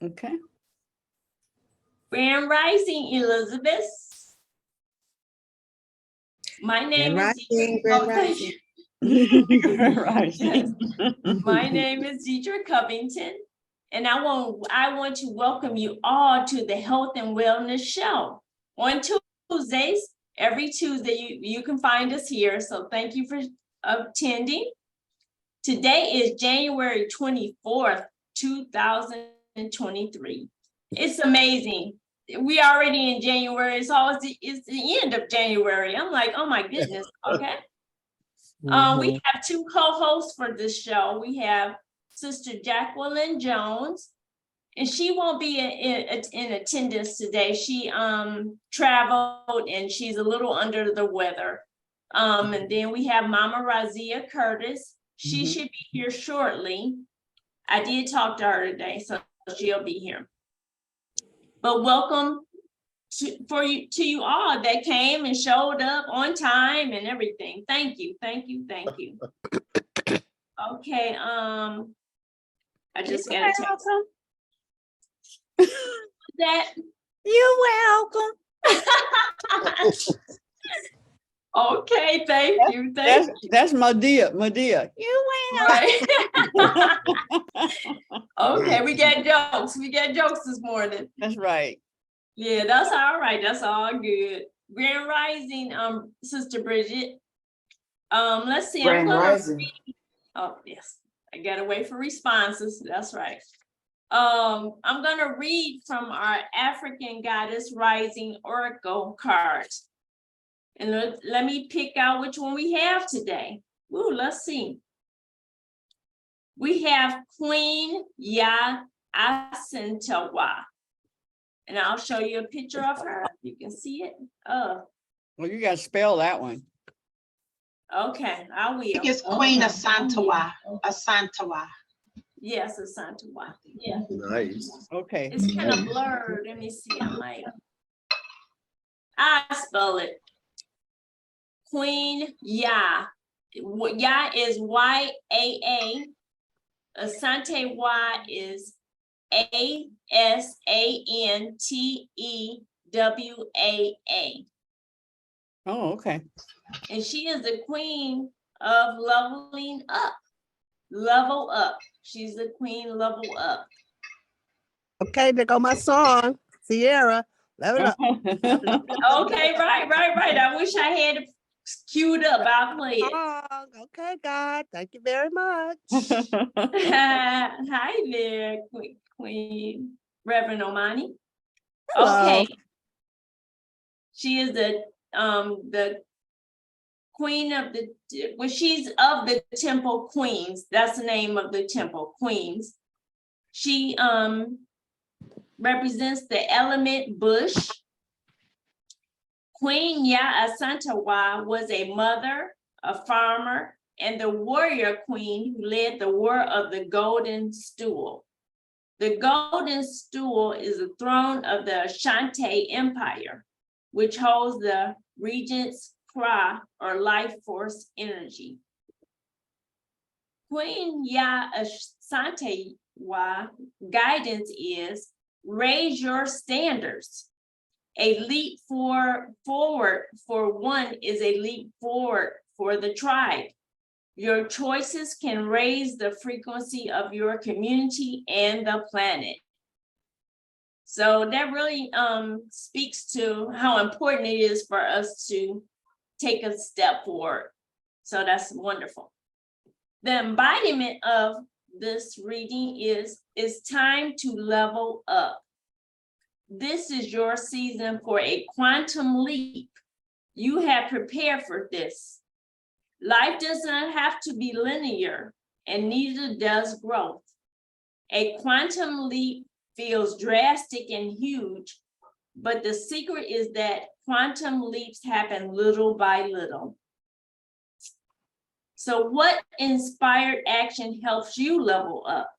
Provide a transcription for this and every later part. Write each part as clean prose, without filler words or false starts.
Okay. Grand Rising, Elizabeth. My name is Grand Rising. Grand Rising. My name is Deitra Covington, and I want to welcome you all to the Health and Wellness Show on Tuesdays. Every Tuesday, you can find us here. So thank you for attending. Today is January 24th, 2023. It's amazing. We already in January. It's the end of January. I'm like, oh my goodness. Okay. We have two co-hosts for this show. We have Sister Jacqueline Jones, and she won't be in attendance today. She traveled and she's a little under the weather. And then we have Mama Raziya Curtis. She should be here shortly. I did talk to her today, so she'll be here. But welcome to you all that came and showed up on time and everything. Thank you. Okay, I just got a text. That You're welcome. okay, thank you. That's Medea. You're welcome. Right. Okay, we got jokes this morning. That's right. Yeah, that's all right. That's all good. Grand Rising, Sister Bridget. Let's see. Grand Rising. Oh, yes. I gotta wait for responses. That's right. I'm gonna read from our African Goddess Rising Oracle cards. And let me pick out which one we have today. Ooh, let's see. We have Queen Ya Asintawa. And I'll show you a picture of her. You can see it. Well, you got to spell that one. Okay, I will. I think it's Queen Asantawa. Asantawa. Yes, Asantawa. Yeah. Nice. Okay. It's kind of blurred. Let me see. I spell it. Queen Ya. Ya is Y-A-A. Asantewa is A-S-A-N-T-E-W-A-A. Oh, okay. And she is the queen of leveling up. Level up. She's the queen level up. Okay, there go my song, Sierra. Level up. Okay, right. I wish I had it queued up. I'll play it. Okay, God. Thank you very much. Hi there, Queen Reverend Omani. Hello. Okay. She is the queen of she's of the temple queens. That's the name of the temple, queens. She represents the element bush. Queen Ya Asantawa was a mother, a farmer, and the warrior queen who led the war of the golden stool. The golden stool is the throne of the Ashanti Empire, which holds the regent's Kra, or life force energy. Queen Ya Asantewa guidance is raise your standards. A leap forward for one is a leap forward for the tribe. Your choices can raise the frequency of your community and the planet. So that really speaks to how important it is for us to take a step forward. So that's wonderful. The embodiment of this reading is it's time to level up. This is your season for a quantum leap. You have prepared for this. Life does not have to be linear, and neither does growth. A quantum leap feels drastic and huge, but the secret is that quantum leaps happen little by little. So what inspired action helps you level up?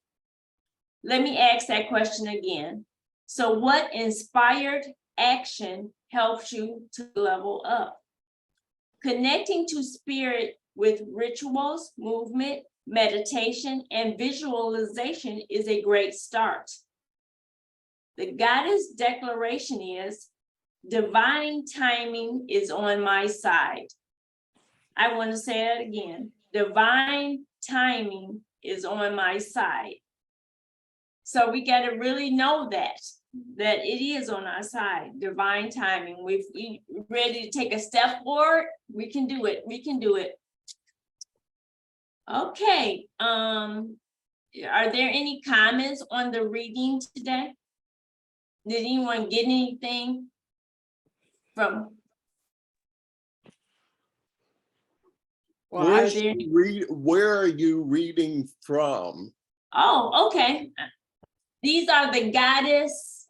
Let me ask that question again. So what inspired action helps you to level up? Connecting to spirit with rituals, movement, meditation, and visualization is a great start. The goddess declaration is, divine timing is on my side. I want to say that again. Divine timing is on my side. So we got to really know that it is on our side, divine timing. We ready to take a step forward, we can do it. We can do it. Okay. Are there any comments on the reading today? Did anyone get anything from? Well, Are Where's there- where are you reading from? Oh, okay. These are the goddess,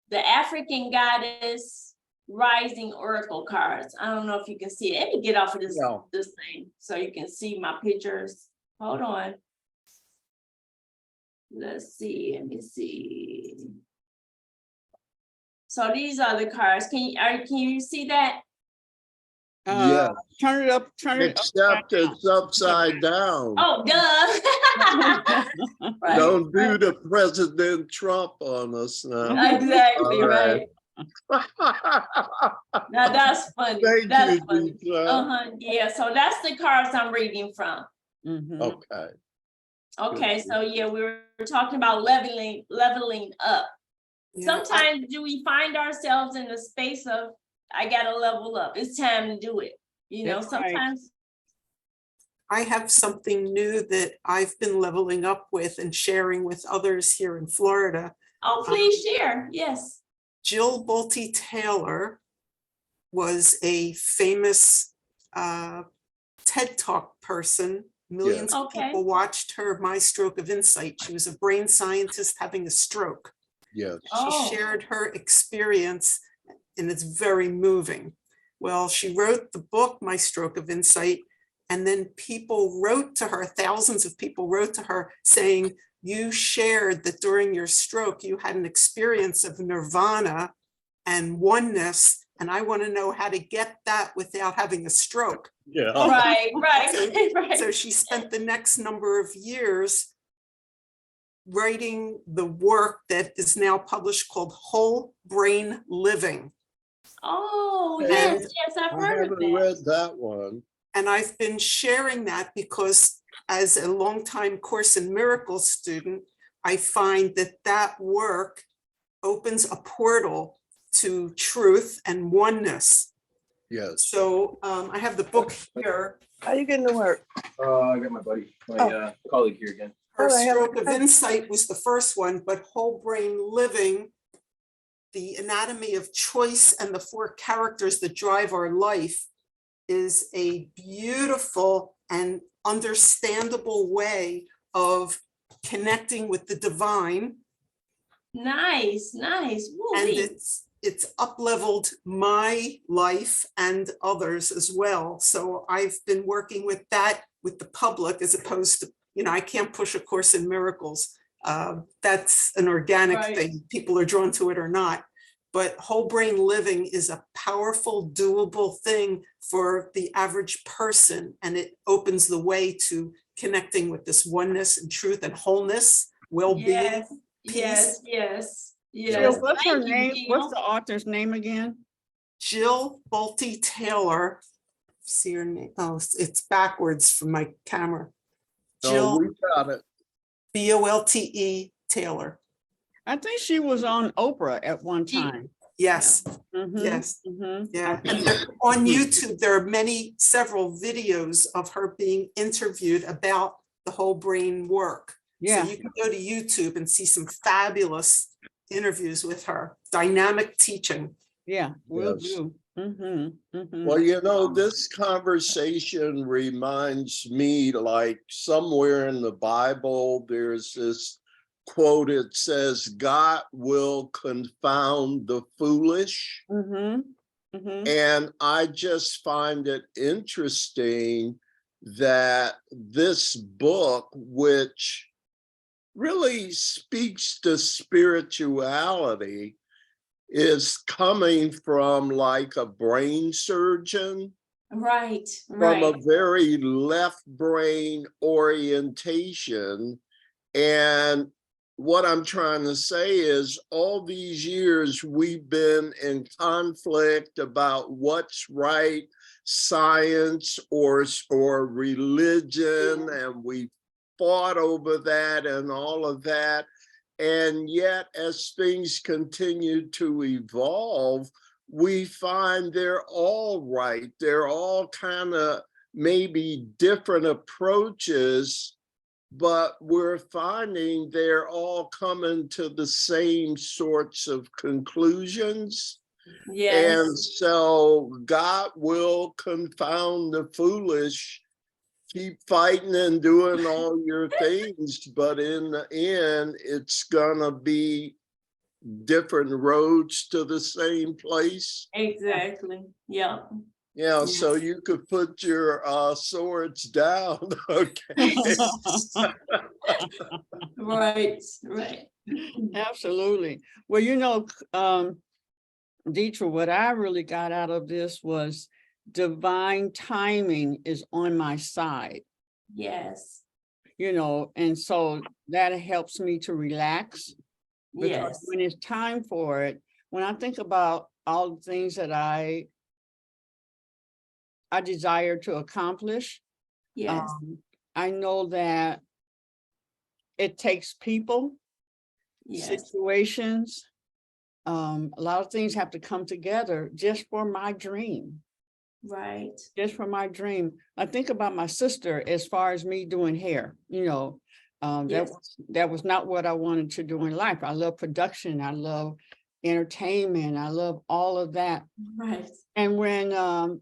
the African goddess rising oracle cards. I don't know if you can see it. Let me get off of this, Yeah. this thing so you can see my pictures. Hold on. Let's see, let me see. So these are the cards. Can you see that? Yeah, Turn it up, turn it up. except it's upside down. Oh, duh. Right, Don't do right. the President Trump on us now. Exactly, All right. right. Now that's funny. Thank That's you, funny. Deitra. Yeah, so that's the cards I'm reading from. Mhm. Okay. Okay, Good. so yeah, we were talking about leveling up. Yeah, Sometimes do we find ourselves in a space of, I gotta level up, it's time to do it. You know, That's right. sometimes, I have something new that I've been leveling up with and sharing with others here in Florida. oh, please share, yes. Jill Bolte Taylor was a famous TED Talk person. Millions of Okay. people watched her My Stroke of Insight. She was a brain scientist having a stroke. Yes. Oh. She shared her experience, and it's very moving. Well, she wrote the book, My Stroke of Insight, and then people wrote to her, thousands of people wrote to her saying, you shared that during your stroke, you had an experience of nirvana and oneness, and I want to know how to get that without having a stroke. Yeah. Right, right, right. So she spent the next number of years writing the work that is now published called Whole Brain Living. Oh, And yes, yes, I've I heard of haven't that. read that one. And I've been sharing that because as a longtime Course in Miracles student, I find that that work opens a portal to truth and oneness. Yes. So I have the book here. How you getting to work? I got my buddy, my colleague here again. Her Oh, I have- Stroke of Insight was the first one, but Whole Brain Living, the anatomy of choice and the 4 characters that drive our life is a beautiful and understandable way of connecting with the divine. Nice, nice. And Woo-wee. it's up-leveled my life and others as well. So I've been working with that with the public as opposed to, you know, I can't push A Course in Miracles. That's an organic Right. thing. People are drawn to it or not. But whole brain living is a powerful, doable thing for the average person. And it opens the way to connecting with this oneness and truth and wholeness, well-being. Yes, peace. yes, yes, Jill, yes. what's her Thank you, name? What's Jill. the author's name again? Jill Bolte Taylor. See her name? Oh, it's backwards from my camera. So Jill, we got it. Bolte Taylor. I think she was on Oprah at one She- time. Yes, Mhm, yes, mhm. yeah. And on YouTube, there are several videos of her being interviewed about the whole brain work. So Yeah, you can go to YouTube and see some fabulous interviews with her. Dynamic teaching. yeah, will Yes. do. Mhm, mhm. Well, you know, this conversation reminds me, like somewhere in the Bible, there's this quote. It says, God will confound the foolish. Mhm, mhm. And I just find it interesting that this book, which really speaks to spirituality, is coming from like a brain surgeon, Right, from a right. very left brain orientation. And what I'm trying to say is all these years we've been in conflict about what's right, science or religion, and we fought over that and all of that. And yet, as things continue to evolve, we find they're all right. They're all kind of maybe different approaches, but we're finding they're all coming to the same sorts of conclusions. Yes, And so God will confound the foolish. Keep fighting and doing all your things, but in the end, it's gonna be different roads to the same place. exactly. Yeah. Yeah, so Yes. you could put your swords down, okay? Right, right. Absolutely. Well, you know, Deitra, what I really got out of this was divine timing is on my side, Yes, you know, and so that helps me to relax. Because yes, when it's time for it, when I think about all the things that I desire to accomplish, yes, I know that it takes people, yes, situations, a lot of things have to come together just for my dream. right. Just for my dream. I think about my sister as far as me doing hair, you know, Yes. that was not what I wanted to do in life. I love production. I love entertainment. I love all of that. Right. And when,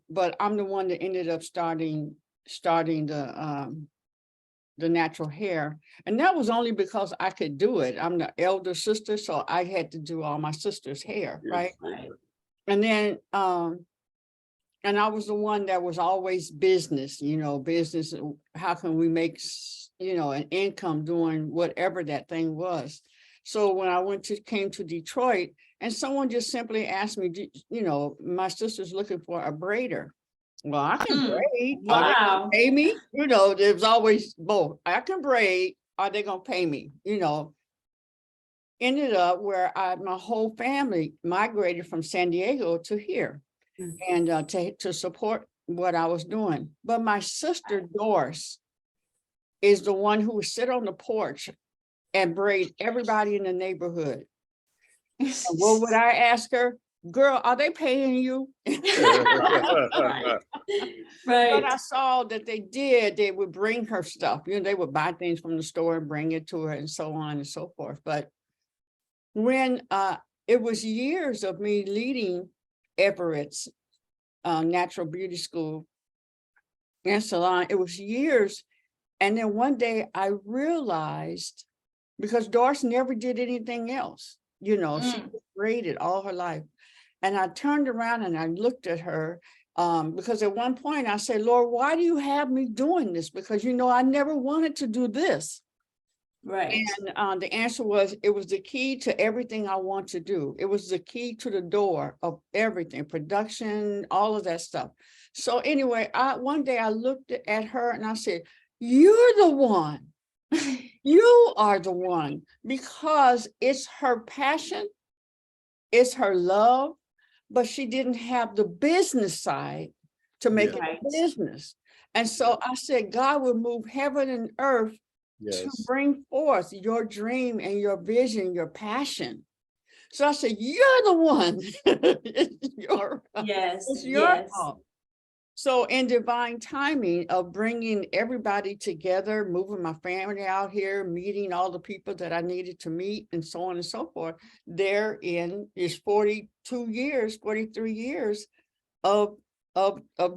but I'm the one that ended up starting the natural hair. And that was only because I could do it. I'm the elder sister, so I had to do all my sister's hair, right? Right. And then, and I was the one that was always business, you know, business. How can we make, you know, an income doing whatever that thing was? So when I came to Detroit, and someone just simply asked me, you know, my sister's looking for a braider. Well, I can braid. Are they gonna Wow. pay me? You know, there's always both. I can braid. Are they gonna pay me? You know, ended up where my whole family migrated from San Diego to here. Mm. And to support what I was doing. But my sister Doris is the one who would sit on the porch and braid everybody in the neighborhood. And what would I ask her? Girl, are they paying you? Right. But I Right. saw that they would bring her stuff. You know, they would buy things from the store and bring it to her and so on and so forth. But when it was years of me leading Everett's natural beauty school and salon, it was years. And then one day I realized, because Doris never did anything else, you know, she braided all her life. And I turned around and I looked at her because at one point I said, Lord, why do you have me doing this? Because, you know, I never wanted to do this. Right. And the answer was, it was the key to everything I want to do. It was the key to the door of everything, production, all of that stuff. So anyway, one day I looked at her and I said, you're the one. You are the one, because it's her passion, it's her love, but she didn't have the business side to make Right. it a business. And so I said, God will move heaven and earth to Yes. bring forth your dream and your vision, your passion. So I said, you're the one. It's your Yes. yes. Fault. So in divine timing of bringing everybody together, moving my family out here, meeting all the people that I needed to meet and so on and so forth, therein is 42 years, 43 years of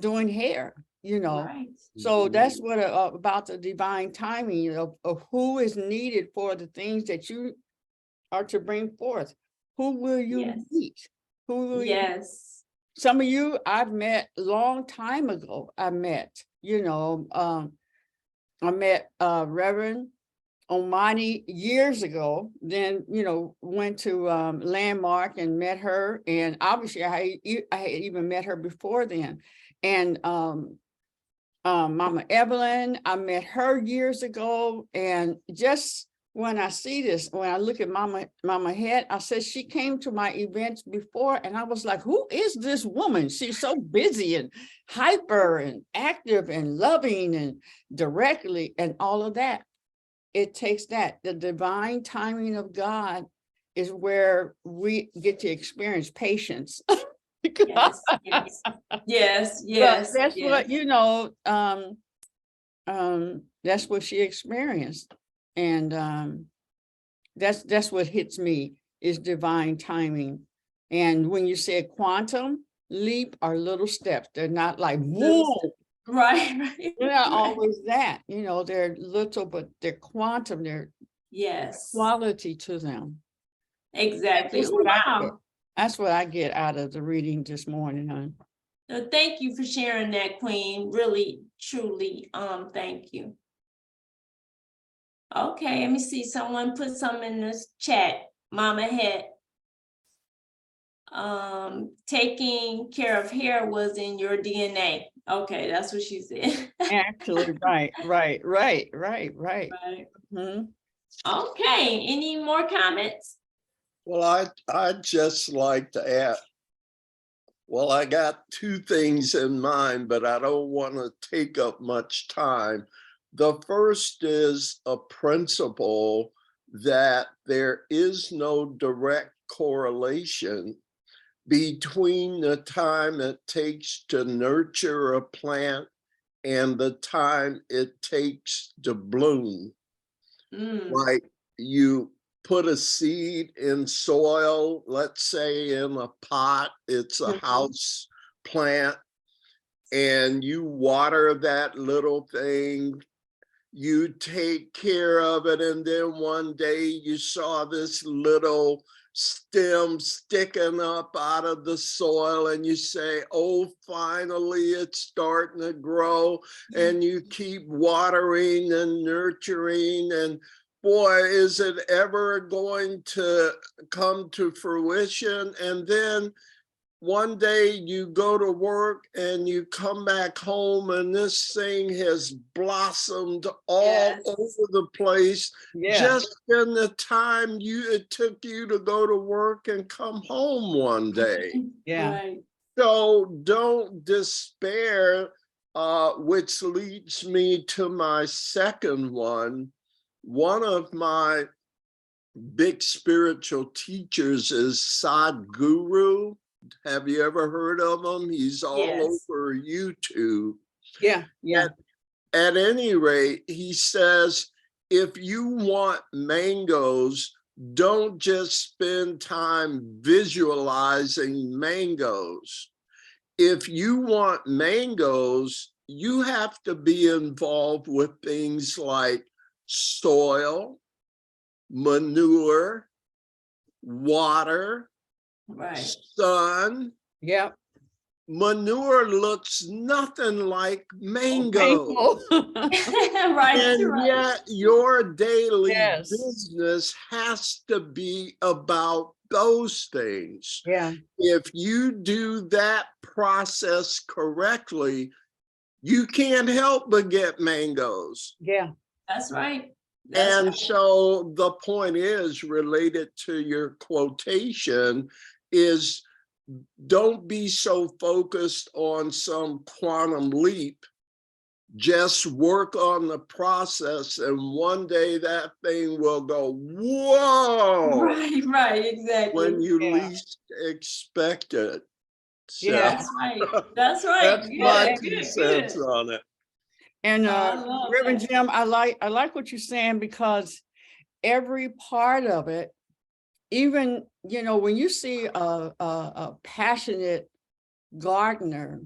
doing hair, you know. Right. So that's what about the divine timing of who is needed for the things that you are to bring forth. Who will you Yes. meet? Who will you? Yes. Some of you I've met long time ago. I met, you know, I met Reverend Omani years ago. Then, you know, went to Landmark and met her. And obviously I had even met her before then. And Mama Evelyn, I met her years ago, and just when I see this, when I look at Mama Head, I said, she came to my events before and I was like, who is this woman? She's so busy and hyper and active and loving and directly and all of that. It takes that. The divine timing of God is where we get to experience patience. Yes, yes, yes, But yes. that's yes. what, that's what she experienced. And that's what hits me is divine timing. And when you say quantum leap are little steps, they're not like, whoa, Right, right. they're not right. always that, they're little, but they're quantum, they're Yes, quality to them. exactly. That's what I get. Wow. That's what I get out of the reading this morning, hon. So thank you for sharing that, Queen. Really, truly, thank you. Okay, let me see. Someone put something in this chat. Mama Head. Taking care of hair was in your DNA. Okay, that's what she said. Actually, right. Right. Mhm. Okay, any more comments? Well, I'd just like to add, well, I got two things in mind, but I don't want to take up much time. The first is a principle that there is no direct correlation between the time it takes to nurture a plant and the time it takes to bloom. Like you put a seed in soil, let's say in a pot, it's a house plant, and you water that little thing, you take care of it, and then one day you saw this little stem sticking up out of the soil and you say, oh, finally it's starting to grow, and you keep watering and nurturing, and boy, is it ever going to come to fruition. And then one day you go to work and you come back home and this thing has blossomed all Yes. over the place, Yeah. just in the time it took you to go to work and come home one day. Yeah. Right. So don't despair, which leads me to my second one. One of my big spiritual teachers is Sadhguru. Have you ever heard of him? He's all Yes. over YouTube. Yeah. At any rate, he says, if you want mangoes, don't just spend time visualizing mangoes. If you want mangoes, you have to be involved with things like soil, manure, water, Right. sun. Yeah. Manure looks nothing like mango. Right. And right. yet your daily Yes. business has to be about those things. Yeah. If you do that process correctly, you can't help but get mangoes. Yeah. That's right. That's And right. so the point is related to your quotation is, don't be so focused on some quantum leap. Just work on the process, and one day that thing will go, whoa, Right, exactly. when you Yeah. least expect it. So Yeah. That's right. That's right. that's Good, my good, 2 cents good. on it. And I love Reverend that. Jim, I like what you're saying, because every part of it, even, when you see a passionate gardener,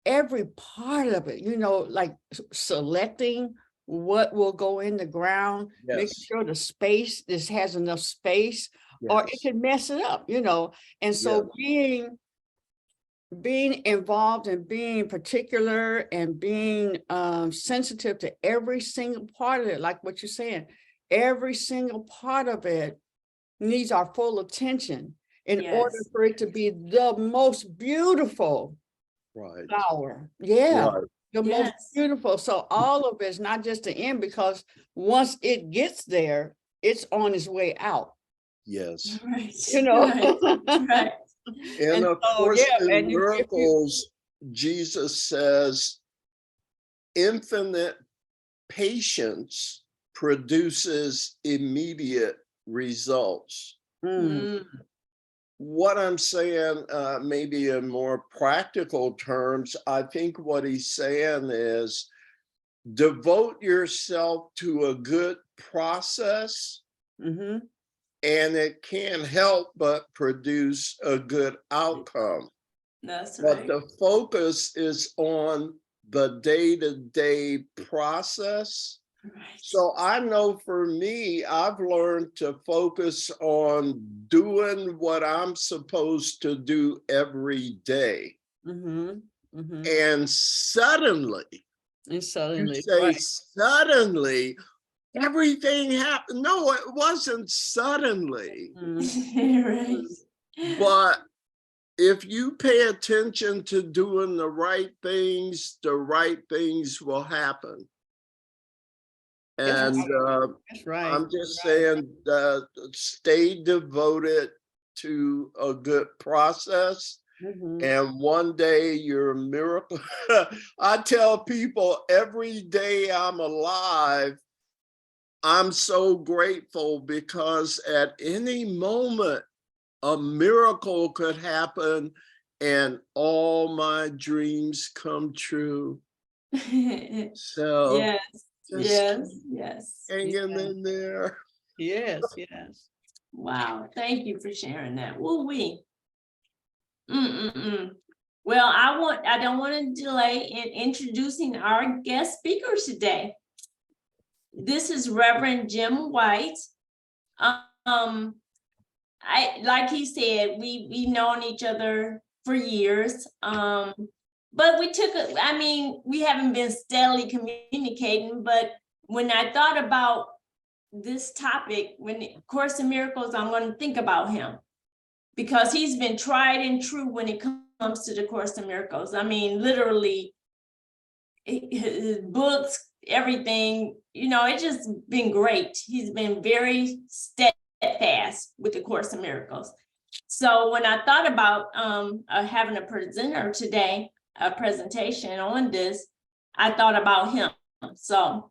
every part of it, like selecting what will go in the ground, making Yes. sure the space, this has enough space, or it Yes. can mess it up, and so being involved and being particular and being sensitive to every single part of it, like what you're saying, every single part of it needs our full attention in order Yes. for it to be the most beautiful Right. flower. Yeah, Right. the most Yes. beautiful. So all of it's not just the end, because once it gets there, it's on its way out, Yes. Right. you know? Right. And And of so, course, yeah, in and if you- miracles, Jesus says, infinite patience produces immediate results. Mm, What I'm saying, maybe in more practical terms, I think what he's saying is devote yourself to a good process, mhm. and it can't help but produce a good outcome. That's But right. the focus is on the day-to-day process. Right. So I know for me, I've learned to focus on doing what I'm supposed to do every day. Mhm. Mhm. And suddenly, And you suddenly, say right. suddenly, everything happened. No, it wasn't suddenly. Mm, Right. But if you pay attention to doing the right things will happen. That's And that's right. I'm just Right. saying, stay devoted to a good process. Mhm. And one day your miracle. I tell people every day I'm alive, I'm so grateful, because at any moment, a miracle could happen and all my dreams come true. So Yes, just yes, yes. hanging Yeah. in there. Yes, yes. Wow, thank you for sharing that. Woo-wee. Well, I don't want to delay in introducing our guest speaker today. This is Reverend Jim White. Like he said, we've known each other for years. But we haven't been steadily communicating, but when I thought about this topic, Course in Miracles, I'm going to think about him, because he's been tried and true when it comes to the Course in Miracles. I mean, literally, his books, everything, it's just been great. He's been very steadfast with the Course in Miracles. So when I thought about having a presenter today, a presentation on this, I thought about him. So,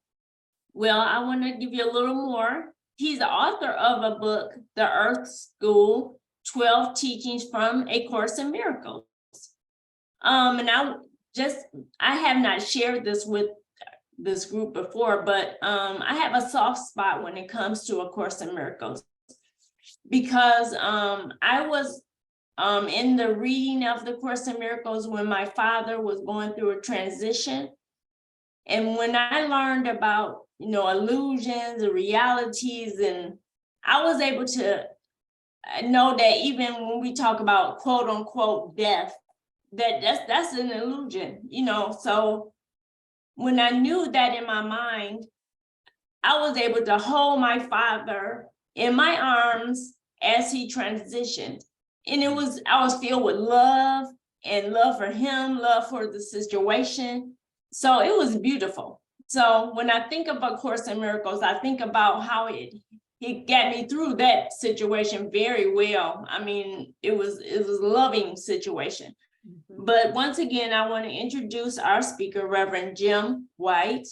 well, I want to give you a little more. He's the author of a book, The Earth School, 12 Teachings from A Course in Miracles. And I have not shared this with this group before, but I have a soft spot when it comes to A Course in Miracles, because I was in the reading of the Course in Miracles when my father was going through a transition. And when I learned about, illusions and realities, and I was able to know that even when we talk about quote unquote death, that's an illusion, so when I knew that in my mind, I was able to hold my father in my arms as he transitioned. And I was filled with love, and love for him, love for the situation. So it was beautiful. So when I think about Course in Miracles, I think about how it got me through that situation very well. I mean, it was a loving situation. But once again, I want to introduce our speaker, Reverend Jim White.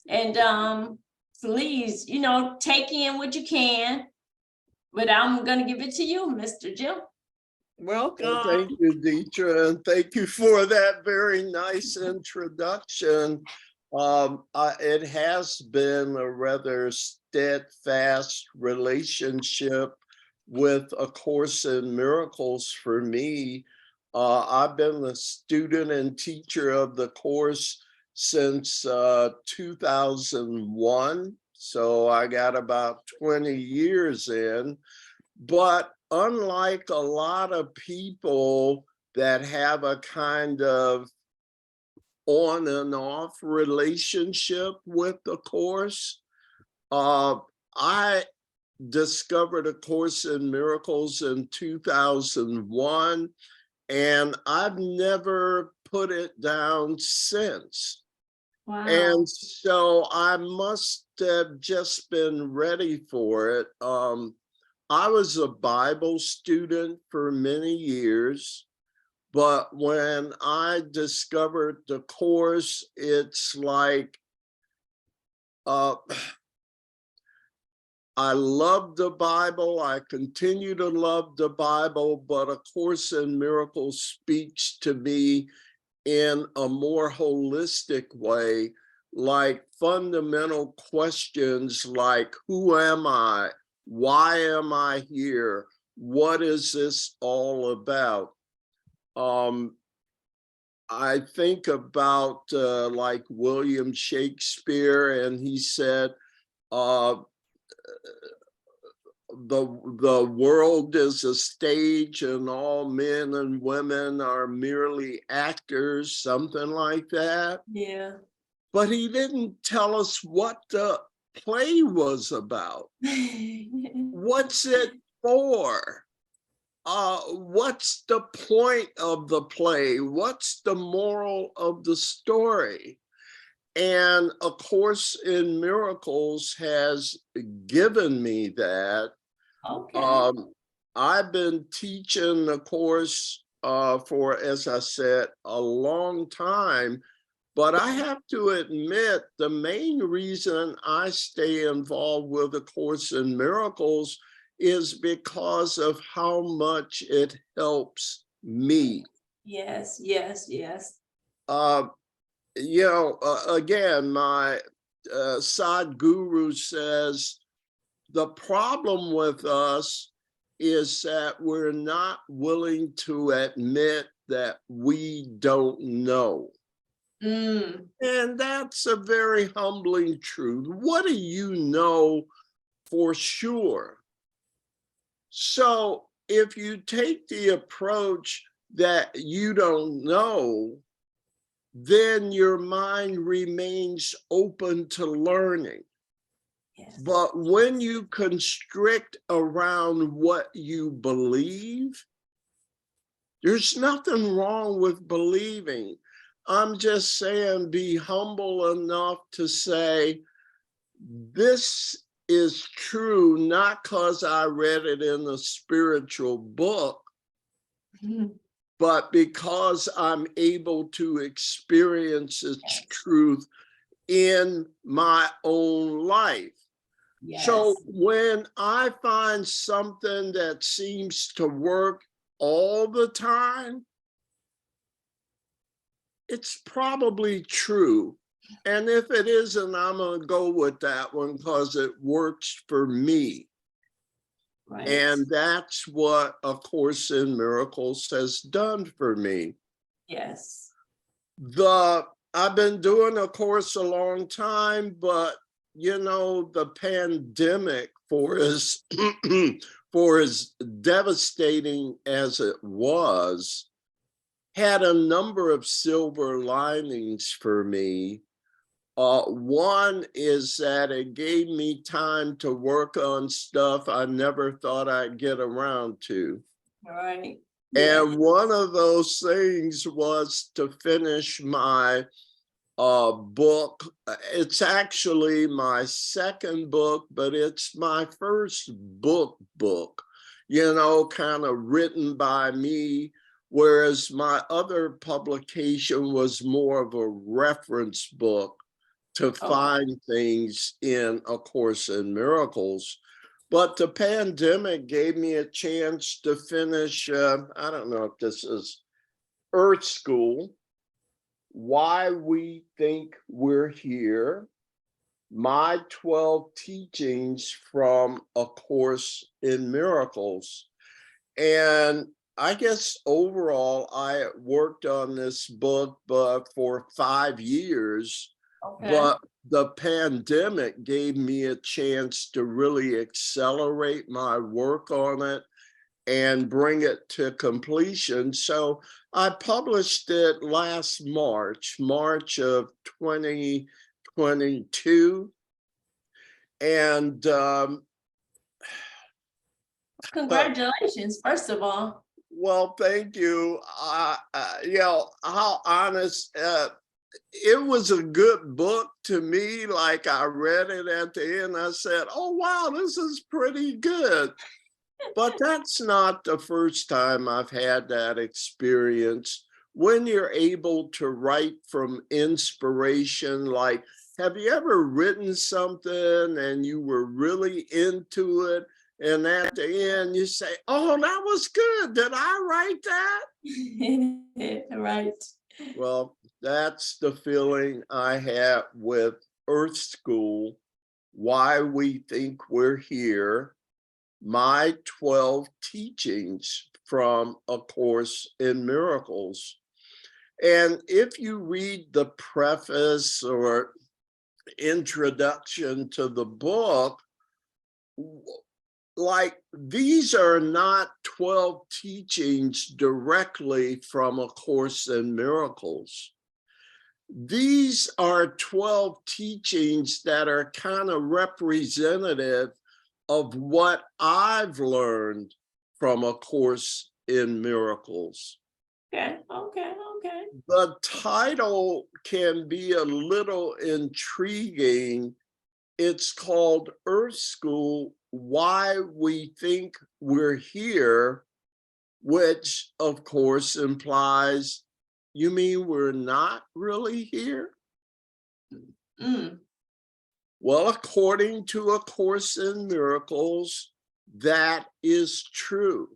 And please, take in what you can. But I'm going to give it to you, Mr. Jim. Welcome. Well, thank you, Deitra, and thank you for that very nice introduction. It has been a rather steadfast relationship with A Course in Miracles for me. I've been a student and teacher of the course since 2001. So I got about 20 years in. But unlike a lot of people that have a kind of on and off relationship with the course, I discovered A Course in Miracles in 2001, and I've never put it down since. Wow. And so I must have just been ready for it. I was a Bible student for many years, but when I discovered the course, it's like, I love the Bible. I continue to love the Bible, but A Course in Miracles speaks to me in a more holistic way, like fundamental questions like, who am I? Why am I here? What is this all about? I think about like William Shakespeare, and he said, the world is a stage and all men and women are merely actors, something like that. Yeah. But he didn't tell us what the play was about. What's it for? What's the point of the play? What's the moral of the story? And A Course in Miracles has given me that. Okay. I've been teaching the course for, as I said, a long time, but I have to admit the main reason I stay involved with A Course in Miracles is because of how much it helps me. Yes, yes, yes. You know, again, my Sadhguru says, the problem with us is that we're not willing to admit that we don't know. Mm, And that's a very humbling truth. What do you know for sure? So if you take the approach that you don't know, then your mind remains open to learning. yes. But when you constrict around what you believe, there's nothing wrong with believing. I'm just saying, be humble enough to say, this is true, not because I read it in a spiritual book, but because I'm able to experience its truth in my own life. Yes. So when I find something that seems to work all the time, it's probably true. And if it isn't, I'm going to go with that one because it works for me. Right. And that's what A Course in Miracles has done for me. Yes. I've been doing A Course a long time, but you know, the pandemic, for as for as devastating as it was, had a number of silver linings for me. One is that it gave me time to work on stuff I never thought I'd get around to. Right. And one of those things was to finish my book. It's actually my second book, but it's my first book, you know, kind of written by me, whereas my other publication was more of a reference book to find things in A Course in Miracles. But the pandemic gave me a chance to finish, I don't know if this is Earth School, Why We Think We're Here, my 12 teachings from A Course in Miracles. And I guess overall, I worked on this book for 5 years, but the pandemic gave me a chance to really accelerate my work on it and bring it to completion. So I published it last March of 2022. And Congratulations, first of all. well, thank you. You know, how honest, it was a good book to me. Like I read it at the end, I said, oh, wow, this is pretty good. But that's not the first time I've had that experience. When you're able to write from inspiration, like, have you ever written something and you were really into it? And at the end you say, oh, that was good. Did I write that? Right. Well, that's the feeling I have with Earth School, Why We Think We're Here, my 12 teachings from A Course in Miracles. And if you read the preface or introduction to the book, like these are not 12 teachings directly from A Course in Miracles. These are 12 teachings that are kind of representative of what I've learned from A Course in Miracles. Okay. The title can be a little intriguing. It's called Earth School, Why We Think We're Here, which of course implies, you mean we're not really here? Well, according to A Course in Miracles, that is true.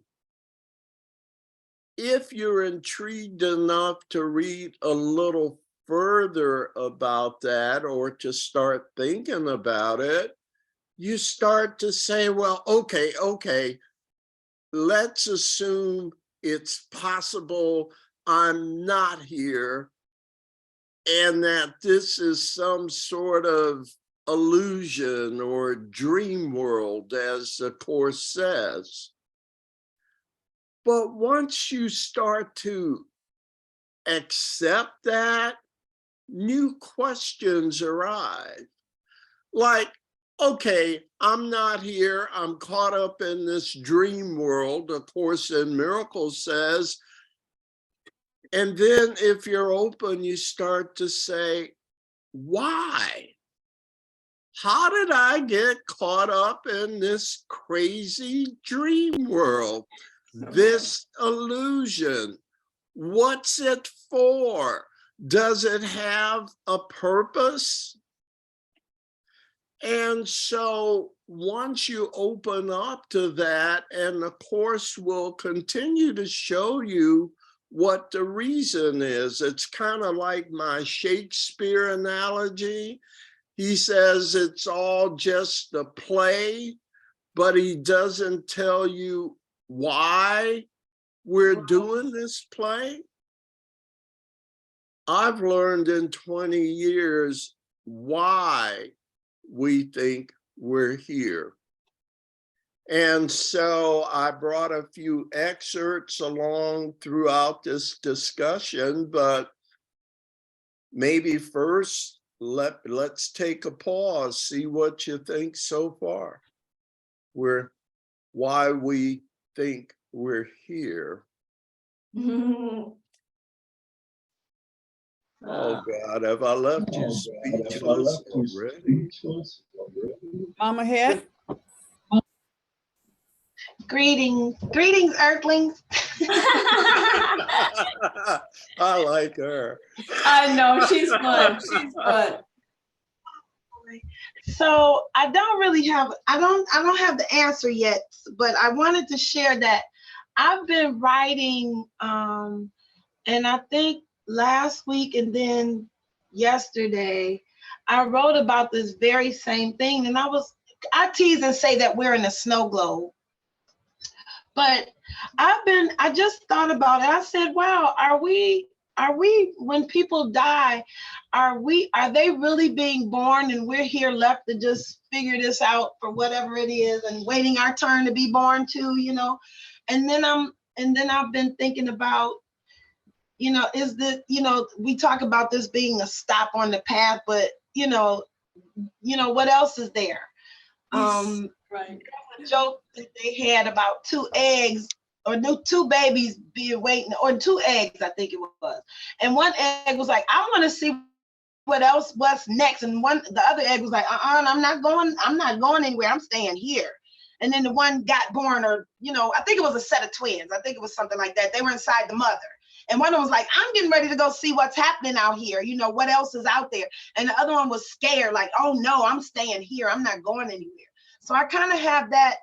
If you're intrigued enough to read a little further about that or to start thinking about it, you start to say, well, okay, let's assume it's possible I'm not here and that this is some sort of illusion or dream world, as the Course says. But once you start to accept that, new questions arise. Like, okay, I'm not here, I'm caught up in this dream world, A Course in Miracles says. And then if you're open, you start to say, why? How did I get caught up in this crazy dream world? This illusion, what's it for? Does it have a purpose? And so once you open up to that, and the Course will continue to show you what the reason is. It's kind of like my Shakespeare analogy. He says it's all just a play, but he doesn't tell you why we're doing this play. I've learned in 20 years why we think we're here. And so I brought a few excerpts along throughout this discussion, but maybe first let's take a pause, see what you think so far. Why we think we're here. Oh God, have I left you speechless already? Mama Head? Greetings, Earthlings. I like her. I know, she's fun. She's fun. So I don't have the answer yet, but I wanted to share that I've been writing, and I think last week and then yesterday, I wrote about this very same thing. And I tease and say that we're in a snow globe. But I just thought about it. I said, wow, are we, when people die, are they really being born and we're here left to just figure this out for whatever it is and waiting our turn to be born too, you know? And then I've been thinking about, is this, we talk about this being a stop on the path, but what else is there? Right. A joke that they had about two eggs or no, two babies being waiting, or two eggs, I think it was. And one egg was like, I want to see what else was next. And the other egg was like, I'm not going anywhere. I'm staying here. And then the one got born, or, I think it was a set of twins. I think it was something like that. They were inside the mother. And one of them was like, I'm getting ready to go see what's happening out here. What else is out there? And the other one was scared, like, oh no, I'm staying here. I'm not going anywhere. So I kind of have that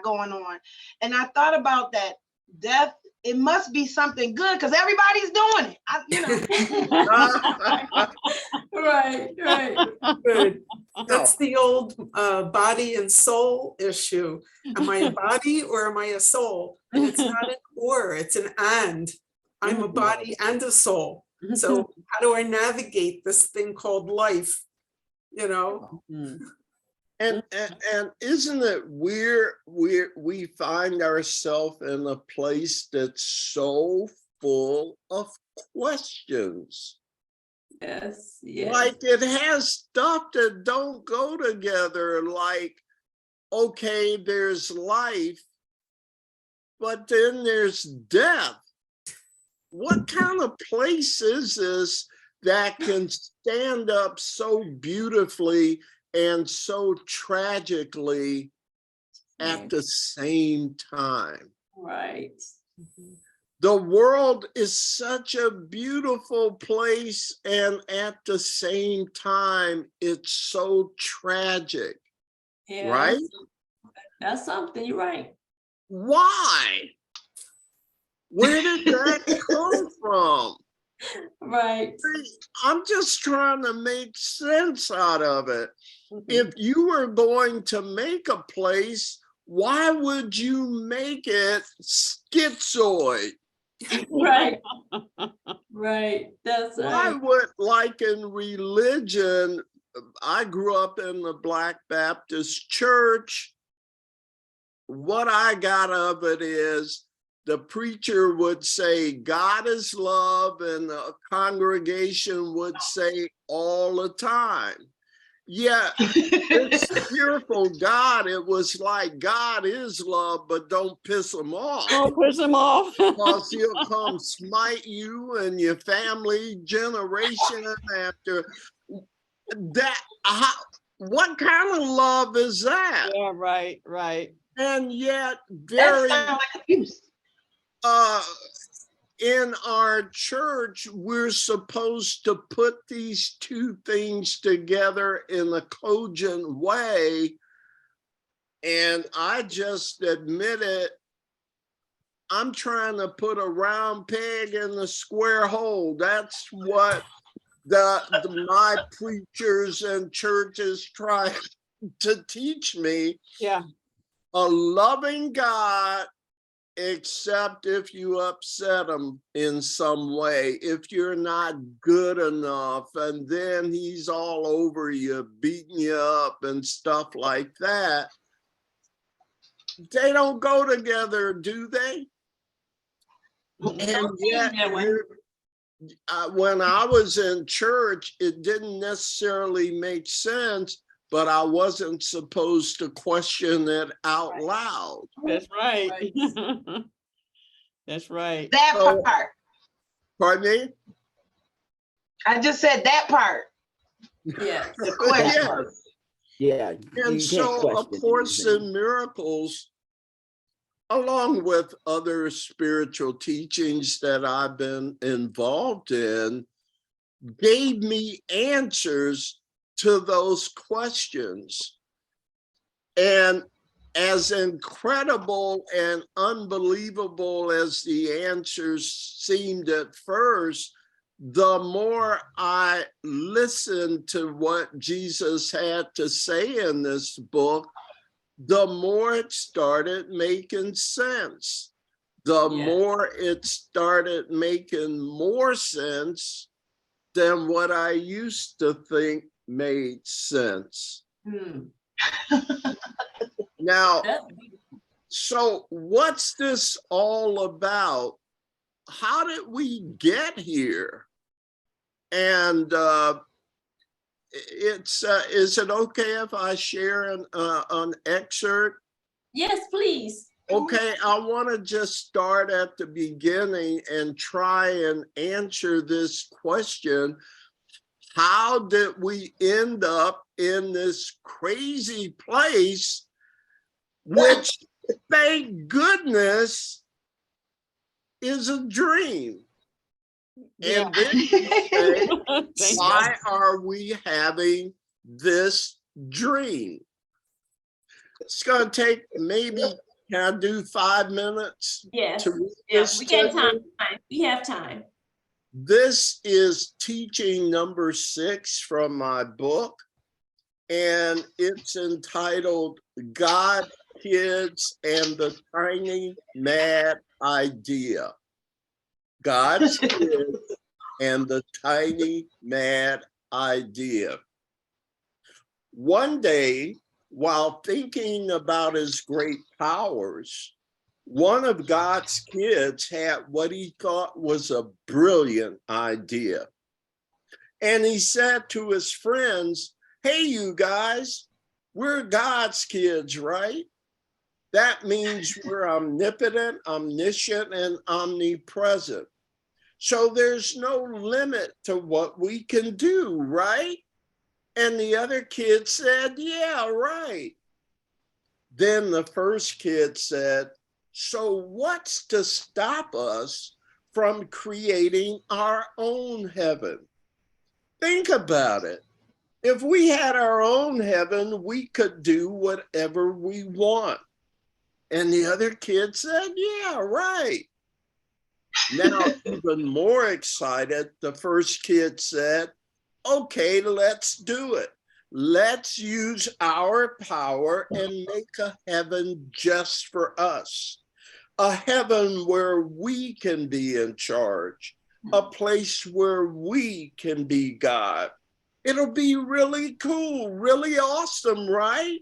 going on. And I thought about that death. It must be something good because everybody's doing it. Right. Good. That's the old body and soul issue. Am I a body or am I a soul? And it's not an or, it's an and. I'm a body and a soul. So how do I navigate this thing called life? And isn't it weird? We find ourselves in a place that's so full of questions. Yes. Like it has stuff that don't go together. Like, okay, there's life, but then there's death. What kind of place is this that can stand up so beautifully and so tragically at the same time? Right. The world is such a beautiful place, and at the same time, it's so tragic, Yeah, right? That's something, you're right. Why? Where did that come from? Right. I'm just trying to make sense out of it. If you were going to make a place, why would you make it schizoid? Right. Right. That's Why right. would, like in religion, I grew up in the Black Baptist church. What I got of it is the preacher would say, God is love, and the congregation would say all the time. Yeah, it's fearful God. It was like, God is love, but don't piss him off. Don't piss him off. Because he'll come smite you and your family generation after that. What kind of love is that? Yeah, right. And yet That very sounds like abuse. in our church, we're supposed to put these two things together in a cogent way. And I just admitted, I'm trying to put a round peg in the square hole. That's what my preachers and churches try to teach me. Yeah. A loving God, except if you upset him in some way, if you're not good enough, and then he's all over you, beating you up and stuff like that. They don't go together, do they? And yet, when I was in church, it didn't necessarily make sense, but I wasn't supposed to question it out loud. That's right. That's right. That part. Pardon me? I just said that part. Yes. The question. Yes. Yeah. And so A Course in Miracles, along with other spiritual teachings that I've been involved in, gave me answers to those questions. And as incredible and unbelievable as the answers seemed at first, the more I listened to what Jesus had to say in this book, the more it started making sense. The more it started making more sense than what I used to think made sense. Now, so what's this all about? How did we get here? And is it okay if I share an excerpt? Yes, please. Okay, I want to just start at the beginning and try and answer this question. How did we end up in this crazy place, which, thank goodness, is a dream? Yeah. And then you say, Thank why are we having this dream? It's going to take maybe, can I do 5 minutes? Yes, to read yeah, this we to got time. you? We have time. This is teaching number 6 from my book, and it's entitled God, Kids, and the Tiny Mad Idea. God's Kids and the Tiny Mad Idea. One day, while thinking about his great powers, one of God's kids had what he thought was a brilliant idea. And he said to his friends, hey, you guys, we're God's kids, right? That means we're omnipotent, omniscient, and omnipresent. So there's no limit to what we can do, right? And the other kid said, yeah, right. Then the first kid said, so what's to stop us from creating our own heaven? Think about it. If we had our own heaven, we could do whatever we want. And the other kid said, yeah, right. Now, even more excited, the first kid said, okay, let's do it. Let's use our power and make a heaven just for us. A heaven where we can be in charge. A place where we can be God. It'll be really cool, really awesome, right?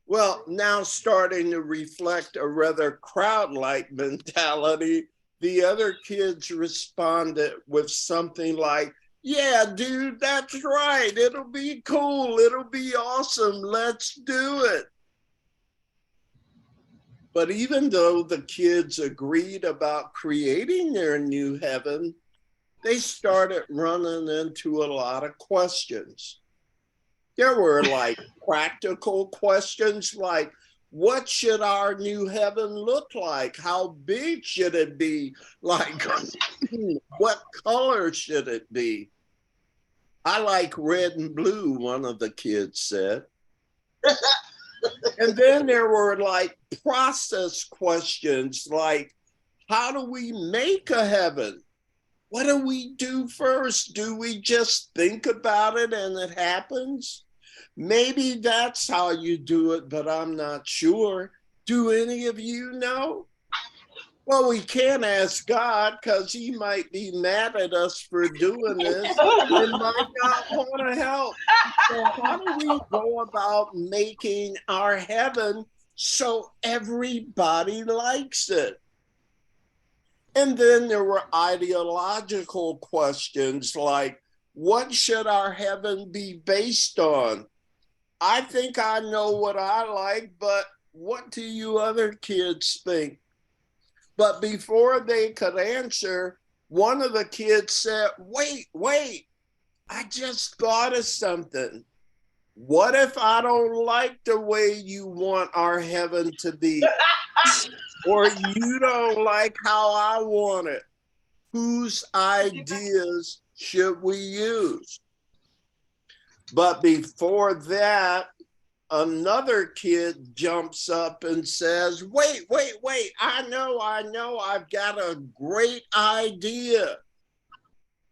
Well, now starting to reflect a rather crowd-like mentality, the other kids responded with something like, yeah, dude, that's right. It'll be cool. It'll be awesome. Let's do it. But even though the kids agreed about creating their new heaven, they started running into a lot of questions. There were like practical questions like, what should our new heaven look like? How big should it be? Like, what color should it be? I like red and blue, one of the kids said. And then there were like process questions like, how do we make a heaven? What do we do first? Do we just think about it and it happens? Maybe that's how you do it, but I'm not sure. Do any of you know? Well, we can't ask God because he might be mad at us for doing this and might not want to help. So how do we go about making our heaven so everybody likes it? And then there were ideological questions like, what should our heaven be based on? I think I know what I like, but what do you other kids think? But before they could answer, one of the kids said, wait, I just thought of something. What if I don't like the way you want our heaven to be? Or you don't like how I want it? Whose ideas should we use? But before that, another kid jumps up and says, wait, I know, I've got a great idea.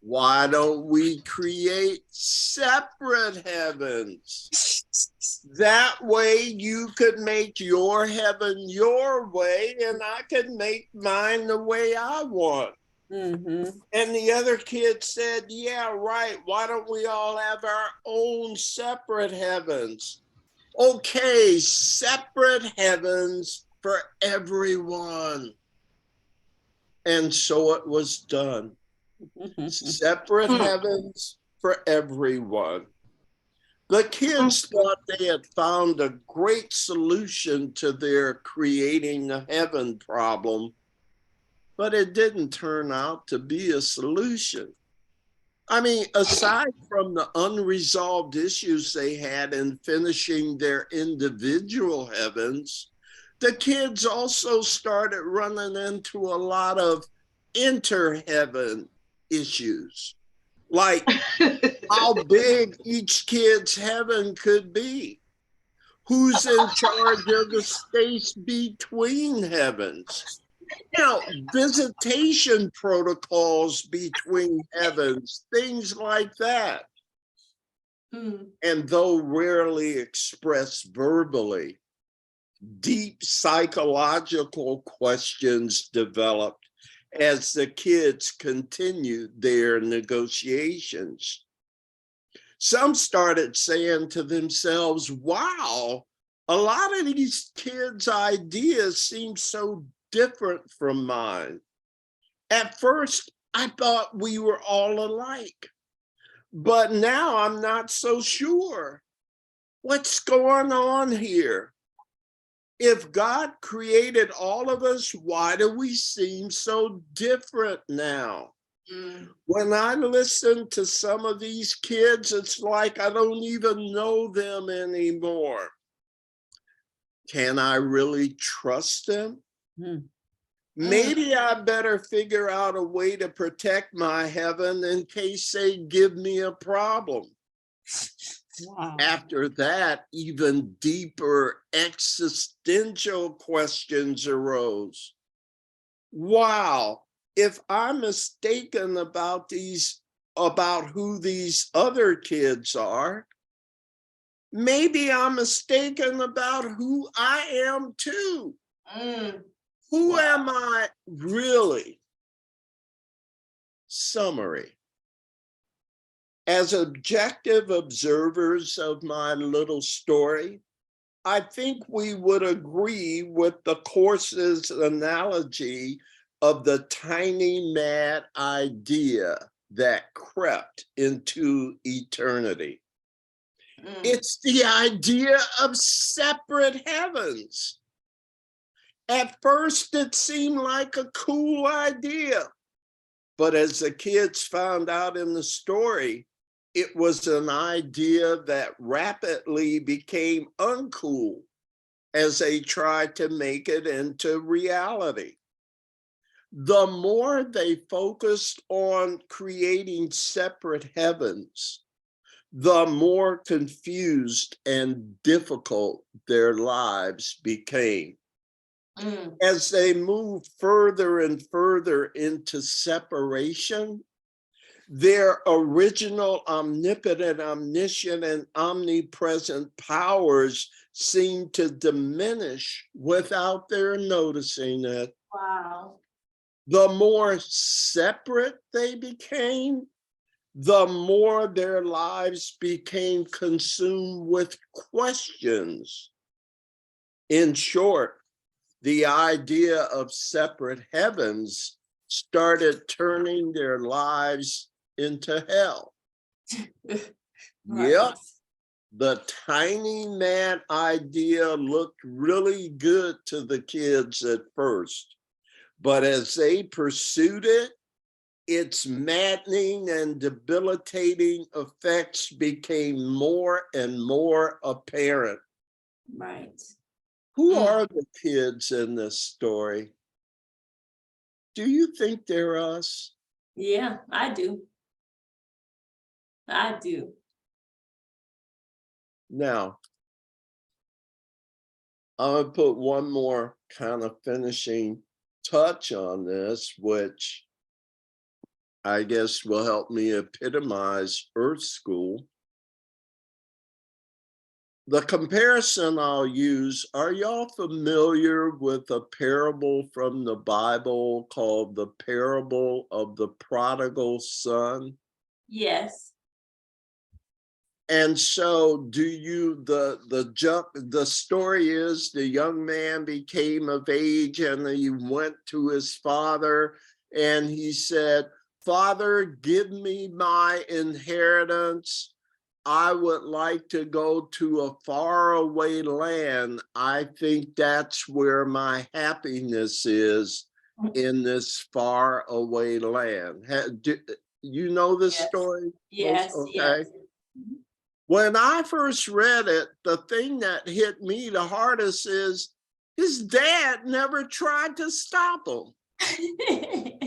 Why don't we create separate heavens? That way you could make your heaven your way and I could make mine the way I want. Mm-hmm. And the other kid said, yeah, right. Why don't we all have our own separate heavens? Okay, separate heavens for everyone. And so it was done. Separate heavens for everyone. The kids thought they had found a great solution to their creating a heaven problem, but it didn't turn out to be a solution. I mean, aside from the unresolved issues they had in finishing their individual heavens, the kids also started running into a lot of inter-heaven issues, like how big each kid's heaven could be, who's in charge of the space between heavens, visitation protocols between heavens, things like that. And though rarely expressed verbally, deep psychological questions developed as the kids continued their negotiations. Some started saying to themselves, wow, a lot of these kids' ideas seem so different from mine. At first, I thought we were all alike, but now I'm not so sure. What's going on here? If God created all of us, why do we seem so different now? When I listen to some of these kids, it's like I don't even know them anymore. Can I really trust them? Maybe I better figure out a way to protect my heaven in case they give me a problem. Wow. After that, even deeper existential questions arose. Wow, if I'm mistaken about who these other kids are, maybe I'm mistaken about who I am too. Who am I really? Summary. As objective observers of my little story, I think we would agree with the course's analogy of the tiny mad idea that crept into eternity. It's the idea of separate heavens. At first, it seemed like a cool idea, but as the kids found out in the story, it was an idea that rapidly became uncool as they tried to make it into reality. The more they focused on creating separate heavens, the more confused and difficult their lives became. As they moved further and further into separation, their original omnipotent, omniscient, and omnipresent powers seemed to diminish without their noticing it. Wow. The more separate they became, the more their lives became consumed with questions. In short, the idea of separate heavens started turning their lives into hell. Right. Yep, the tiny man idea looked really good to the kids at first, but as they pursued it, its maddening and debilitating effects became more and more apparent. Right. Who are the kids in this story? Do you think they're us? Yeah, I do. I do. Now, I'm gonna put one more kind of finishing touch on this, which I guess will help me epitomize Earth School. The comparison I'll use, are y'all familiar with a parable from the Bible called the parable of the prodigal son? Yes. And so the story is the young man became of age and he went to his father and he said, "Father, give me my inheritance." I would like to go to a faraway land. I think that's where my happiness is, in this faraway land. You know this Yes. story? Yes, Okay. yes. When I first read it, the thing that hit me the hardest is his dad never tried to stop him.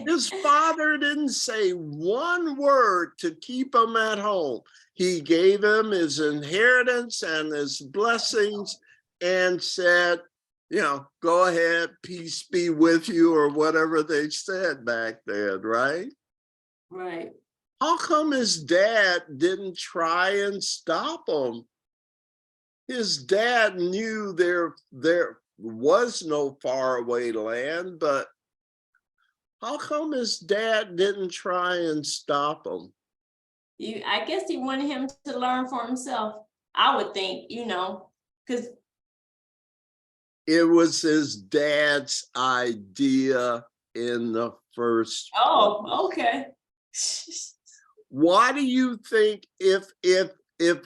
His father didn't say one word to keep him at home. He gave him his inheritance and his blessings and said, you know, go ahead, peace be with you, or whatever they said back then, right? Right. How come his dad didn't try and stop him? His dad knew there was no faraway land, but how come his dad didn't try and stop him? I guess he wanted him to learn for himself. I would think, because It was his dad's idea in the first place. oh, okay. Why do you think if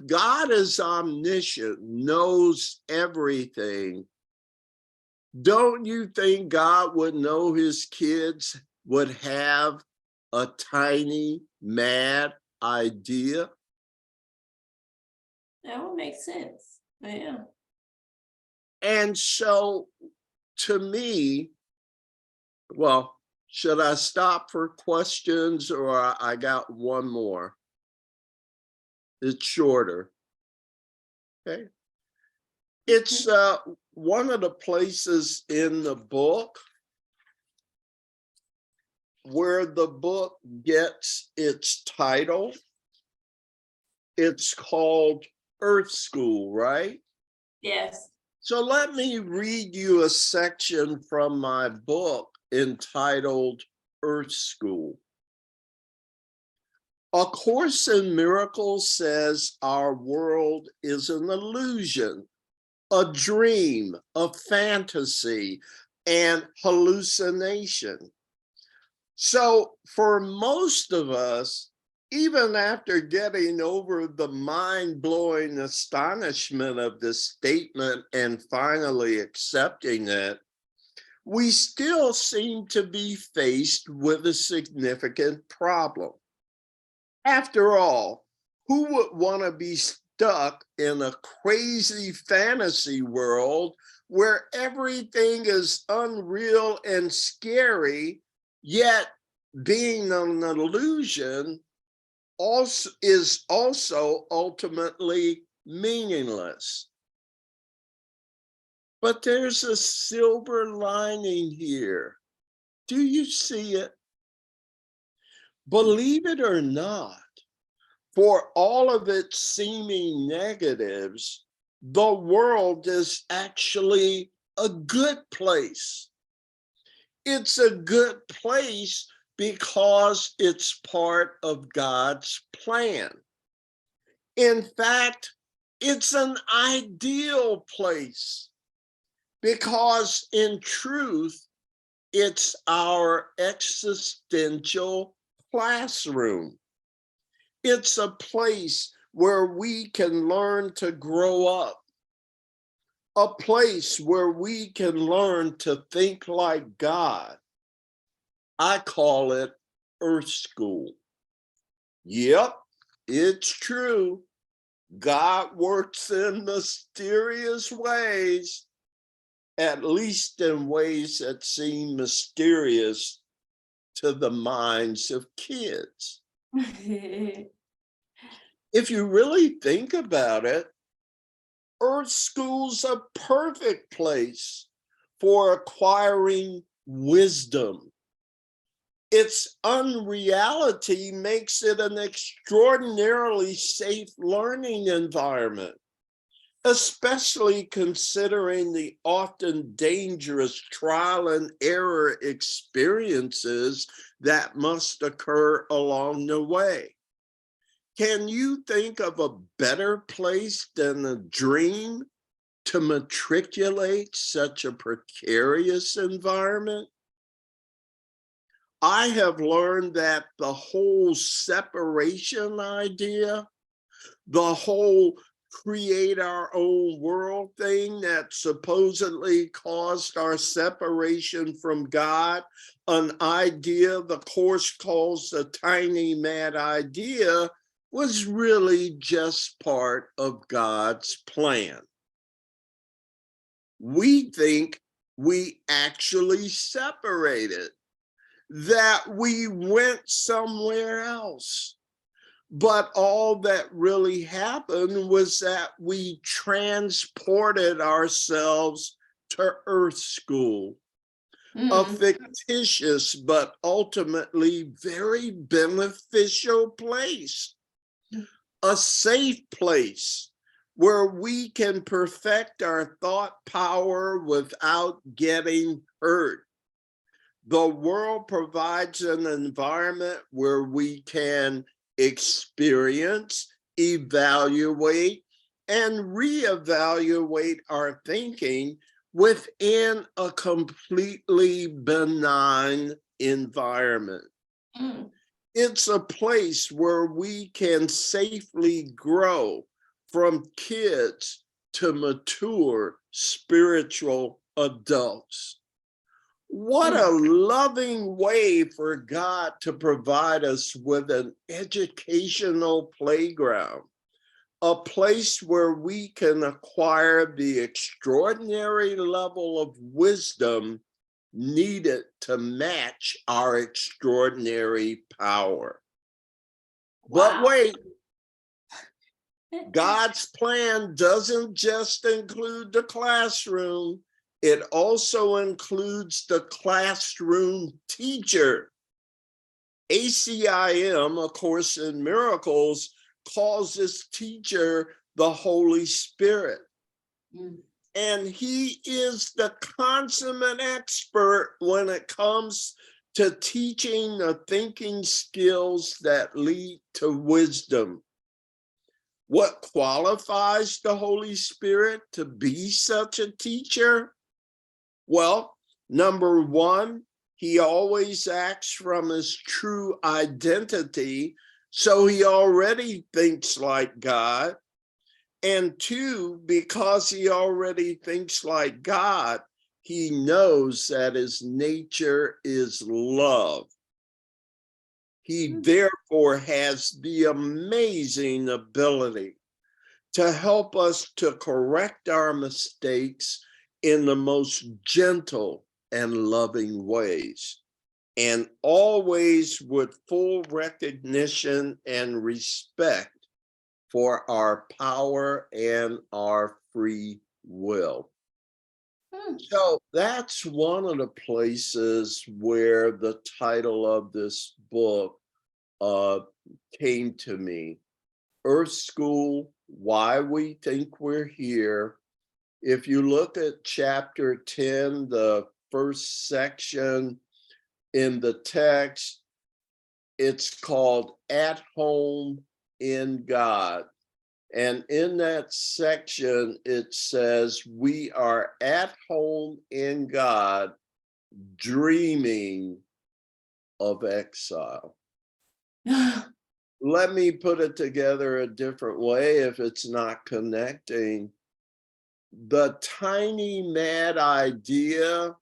God is omniscient, knows everything, don't you think God would know his kids would have a tiny mad idea? That would make sense. Yeah. And so to me, well, should I stop for questions, or I got one more? It's shorter. Okay. It's one of the places in the book where the book gets its title. It's called Earth School, right? Yes. So let me read you a section from my book entitled Earth School. A Course in Miracles says our world is an illusion, a dream, a fantasy, and hallucination. So for most of us, even after getting over the mind-blowing astonishment of this statement and finally accepting it, we still seem to be faced with a significant problem. After all, who would want to be stuck in a crazy fantasy world where everything is unreal and scary, yet being an illusion is also ultimately meaningless? But there's a silver lining here. Do you see it? Believe it or not, for all of its seeming negatives, the world is actually a good place. It's a good place because it's part of God's plan. In fact, it's an ideal place because in truth, it's our existential classroom. It's a place where we can learn to grow up, a place where we can learn to think like God. I call it Earth School. Yep, it's true. God works in mysterious ways, at least in ways that seem mysterious to the minds of kids. If you really think about it, Earth School's a perfect place for acquiring wisdom. Its unreality makes it an extraordinarily safe learning environment, especially considering the often dangerous trial and error experiences that must occur along the way. Can you think of a better place than a dream to matriculate such a precarious environment? I have learned that the whole separation idea, The whole create our own world thing that supposedly caused our separation from God, an idea the Course calls the tiny mad idea, was really just part of God's plan. We think we actually separated, that we went somewhere else. But all that really happened was that we transported ourselves to Earth School, a fictitious but ultimately very beneficial place, a safe place where we can perfect our thought power without getting hurt. The world provides an environment where we can experience, evaluate, and reevaluate our thinking within a completely benign environment. It's a place where we can safely grow from kids to mature spiritual adults. What a loving way for God to provide us with an educational playground, a place where we can acquire the extraordinary level of wisdom needed to match our extraordinary power. But wait, God's plan doesn't just include the classroom. It also includes the classroom teacher. ACIM, A Course in Miracles, calls this teacher the Holy Spirit. And he is the consummate expert when it comes to teaching the thinking skills that lead to wisdom. What qualifies the Holy Spirit to be such a teacher? Well, number one, he always acts from his true identity, so he already thinks like God. And two, because he already thinks like God, he knows that his nature is love. He therefore has the amazing ability to help us to correct our mistakes in the most gentle and loving ways, and always with full recognition and respect for our power and our free will. So that's one of the places where the title of this book came to me. Earth School, Why We Think We're Here. If you look at chapter 10, the first section in the text, it's called At Home in God. And in that section, it says, we are at home in God, dreaming of exile. Let me put it together a different way if it's not connecting. The tiny mad idea,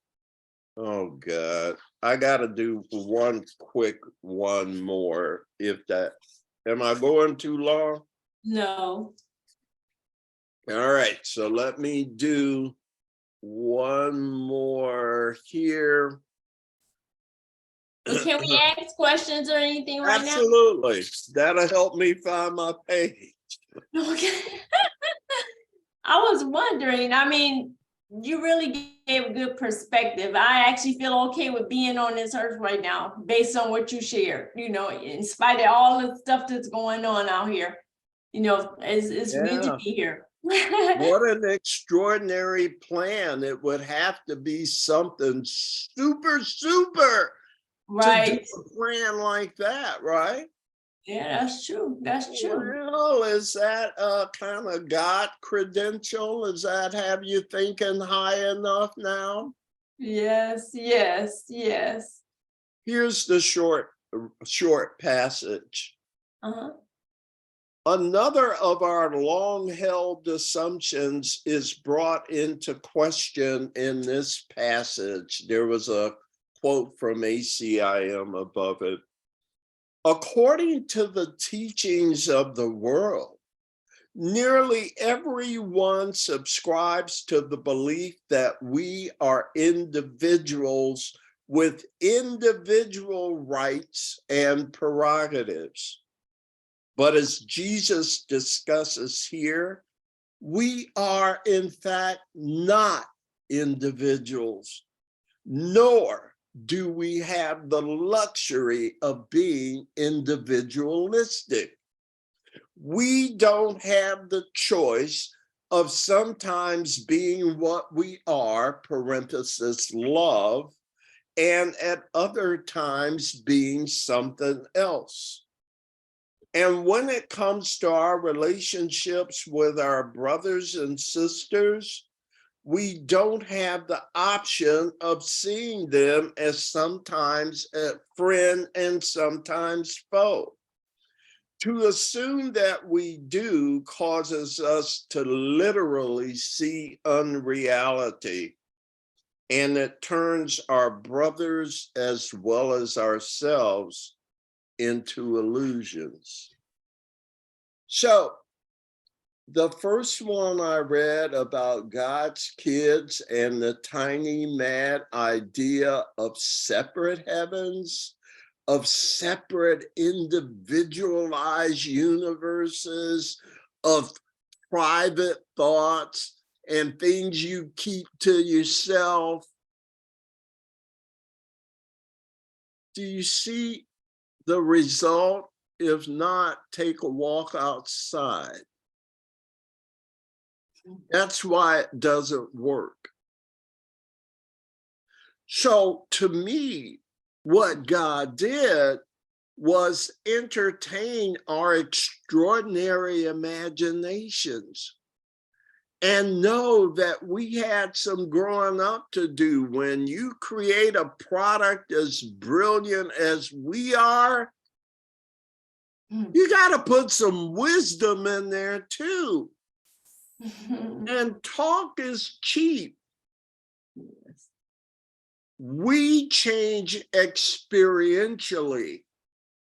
oh God, I gotta do one quick one more if that, am I going too long? No. All right, so let me do one more here. But can we ask questions or anything right now? Absolutely, that'll help me find my page. Okay. I was wondering, I mean, you really gave a good perspective. I actually feel okay with being on this earth right now, based on what you shared, you know, in spite of all the stuff that's going on out here. You know, it's good to be here. What an extraordinary plan. It would have to be something super Right. to do a plan like that, right? Yeah, that's true. That's true. Well, is that a kind of God credential? Does that have you thinking high enough now? Yes, yes, yes. Here's the short passage. Another of our long-held assumptions is brought into question in this passage. There was a quote from ACIM above it. According to the teachings of the world, nearly everyone subscribes to the belief that we are individuals with individual rights and prerogatives. But as Jesus discusses here, we are in fact not individuals, nor do we have the luxury of being individualistic. We don't have the choice of sometimes being what we are, parenthesis, love, and at other times being something else. And when it comes to our relationships with our brothers and sisters, we don't have the option of seeing them as sometimes a friend and sometimes foe. To assume that we do causes us to literally see unreality, and it turns our brothers as well as ourselves into illusions. So the first one I read about God's kids and the tiny mad idea of separate heavens, of separate individualized universes, of private thoughts and things you keep to yourself. Do you see the result? If not, take a walk outside. That's why it doesn't work. So to me, what God did was entertain our extraordinary imaginations and know that we had some growing up to do. When you create a product as brilliant as we are, you got to put some wisdom in there too. And talk is cheap. We change experientially,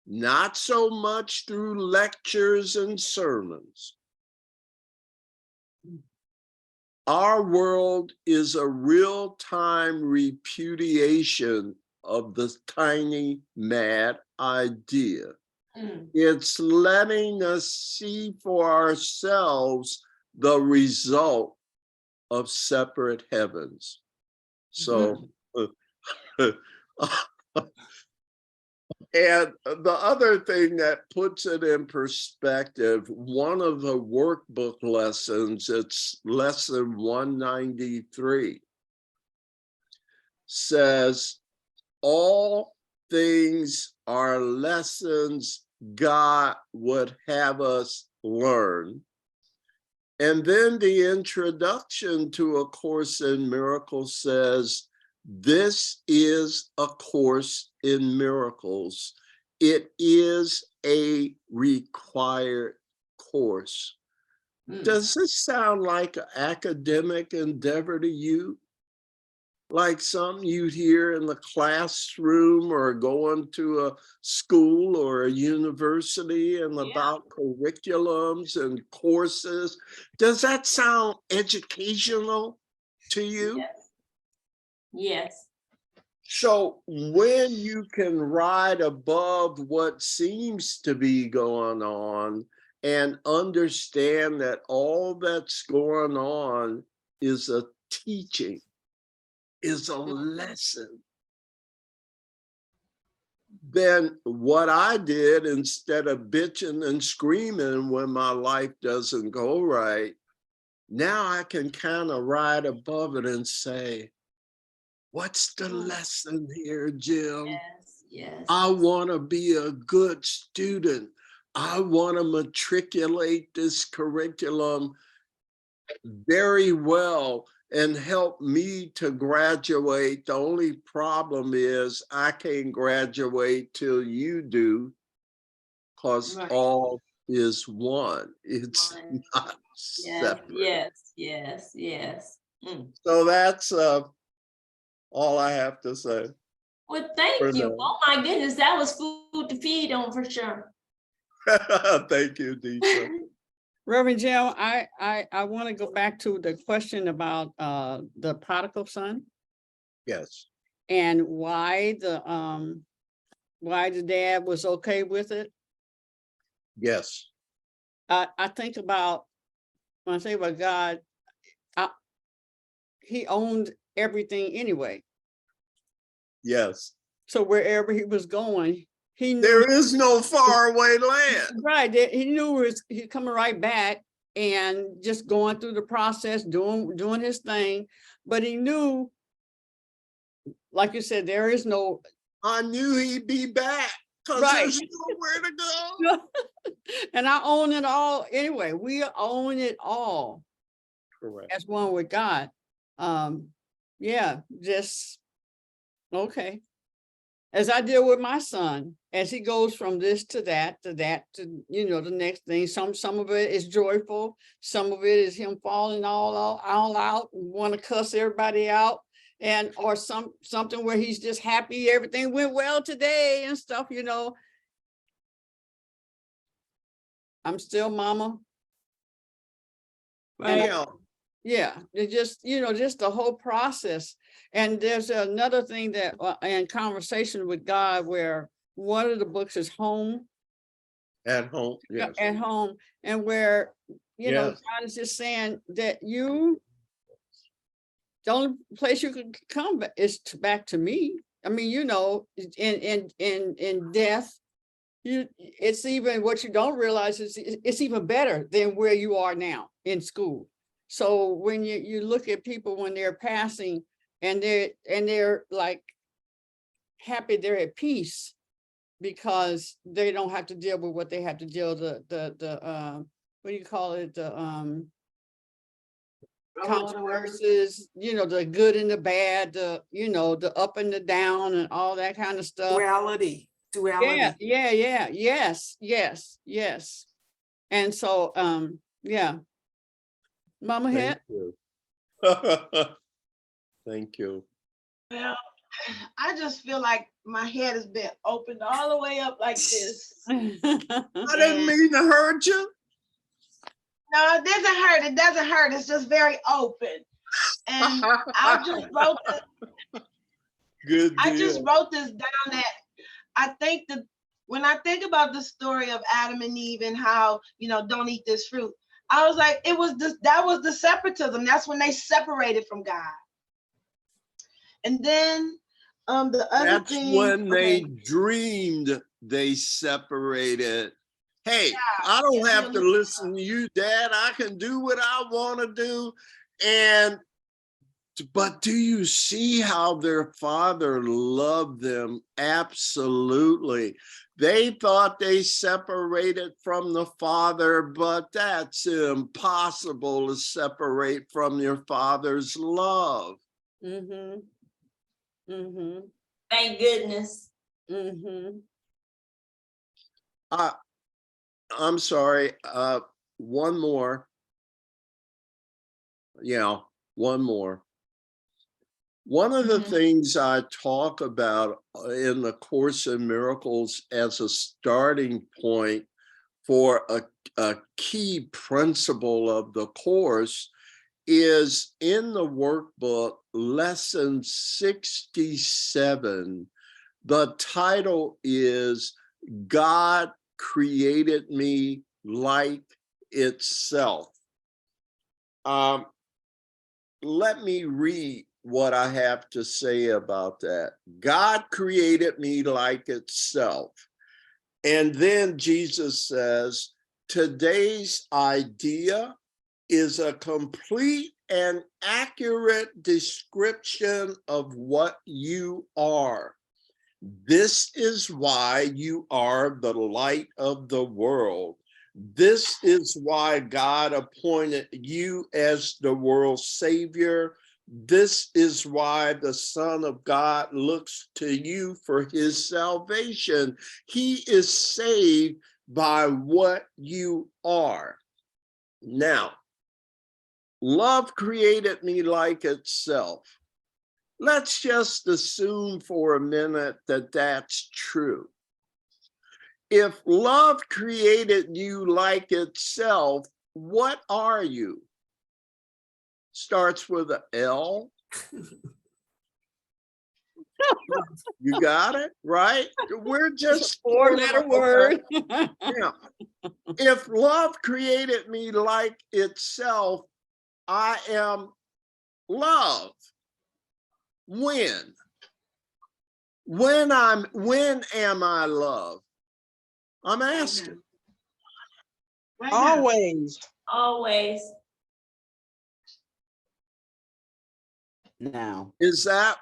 not so much through lectures and sermons. Our world is a real-time repudiation of the tiny mad idea. It's letting us see for ourselves the result of separate heavens. So, and the other thing that puts it in perspective, one of the workbook lessons, it's lesson 193, says, all things are lessons God would have us learn. And then the introduction to A Course in Miracles says, this is a course in miracles. It is a required course. Does this sound like an academic endeavor to you? Like something you'd hear in the classroom or going to a school or a university and about curriculums and courses? Does that sound educational to you? Yes. Yes. So when you can ride above what seems to be going on and understand that all that's going on is a teaching, is a lesson, then what I did, instead of bitching and screaming when my life doesn't go right, now I can kind of ride above it and say, what's the lesson here, Jim? Yes. Yes. I want to be a good student. I want to matriculate this curriculum very well and help me to graduate. The only problem is I can't graduate till you do, because Right. all is one. It's One. not Yes, separate. yes. So that's all I have to say. Well, for thank you. now. Oh my goodness, that was food to feed on for sure. Thank you, Deitra. Reverend Jell, I want to go back to the question about the prodigal son Yes. and why the dad was okay with it. Yes. I think about, when I think about God, he owned everything anyway. Yes. So wherever he was going, he knew. There is no faraway land. Right, he knew he's coming right back and just going through the process, doing his thing. But he knew, like you said, there is no. I knew he'd be back because Right. there's nowhere to go. And I own it all anyway. We own it all Correct. as one with God. Yeah, just okay. As I deal with my son, as he goes from this to that, to the next thing. Some of it is joyful. Some of it is him falling all out, want to cuss everybody out, or something where he's just happy everything went well today and stuff. I'm still mama. Right. Yeah, it just, just the whole process. And there's another thing that in conversation with God, where one of the books is home. At home. Yes. At home, and where, Yes. God is just saying that the only place you can come back is back to me. I mean, in death, it's even what you don't realize is it's even better than where you are now in school. So when you look at people when they're passing and they're like happy, they're at peace because they don't have to deal with what they have to deal the what do you call it, the controversies, the good and the bad, the up and the down and all that kind of stuff. Duality. Yeah, yes. And so yeah. Mama Thank Hat. you. Thank you. Well, I just feel like my head has been opened all the way up like this. I didn't mean to hurt you. No, it doesn't hurt. It doesn't hurt. It's just very open. And I just wrote this. Good deal. I just wrote this down that I think that when I think about the story of Adam and Eve and how, don't eat this fruit, I was like, that was the separatism. That's when they separated from God. And then the other That's thing. when they dreamed they separated. Hey, Yeah, I don't have to listen to you, Dad. I can do what I want to do. But do you see how their father loved them? Absolutely. They thought they separated from the father, but that's impossible to separate from your father's love. Mm-hmm. Mm-hmm. Thank goodness. Mm-hmm. I'm sorry. One more. Yeah, one more. One of the things I talk about in the Course in Miracles as a starting point for a key principle of the Course is in the workbook, lesson 67. The title is God Created Me Like Itself. Let me read what I have to say about that. God created me like itself. And then Jesus says, today's idea is a complete and accurate description of what you are. This is why you are the light of the world. This is why God appointed you as the world's savior. This is why the Son of God looks to you for his salvation. He is saved by what you are. Now, love created me like itself. Let's just assume for a minute that that's true. If love created you like itself, what are you? Starts with an L. You got it, right? We're just Four-letter word. Yeah. If love created me like itself, I am love. When? When am I love? I'm asking. Right now. Always. Always. Now. Is that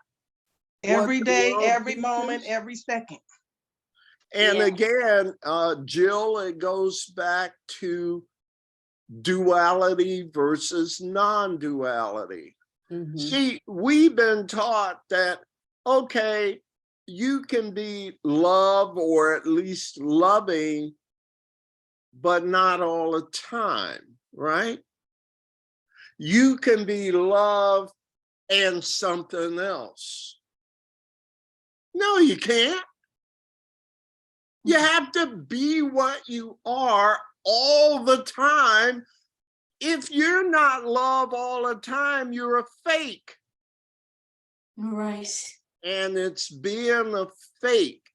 Every what day, love every teaches? moment, every second. And Yeah. again, Jill, it goes back to duality versus non-duality. Mhm. See, we've been taught that, okay, you can be love or at least loving, but not all the time, right? You can be love and something else. No, you can't. You have to be what you are all the time. If you're not love all the time, you're a fake. Right. And it's being a fake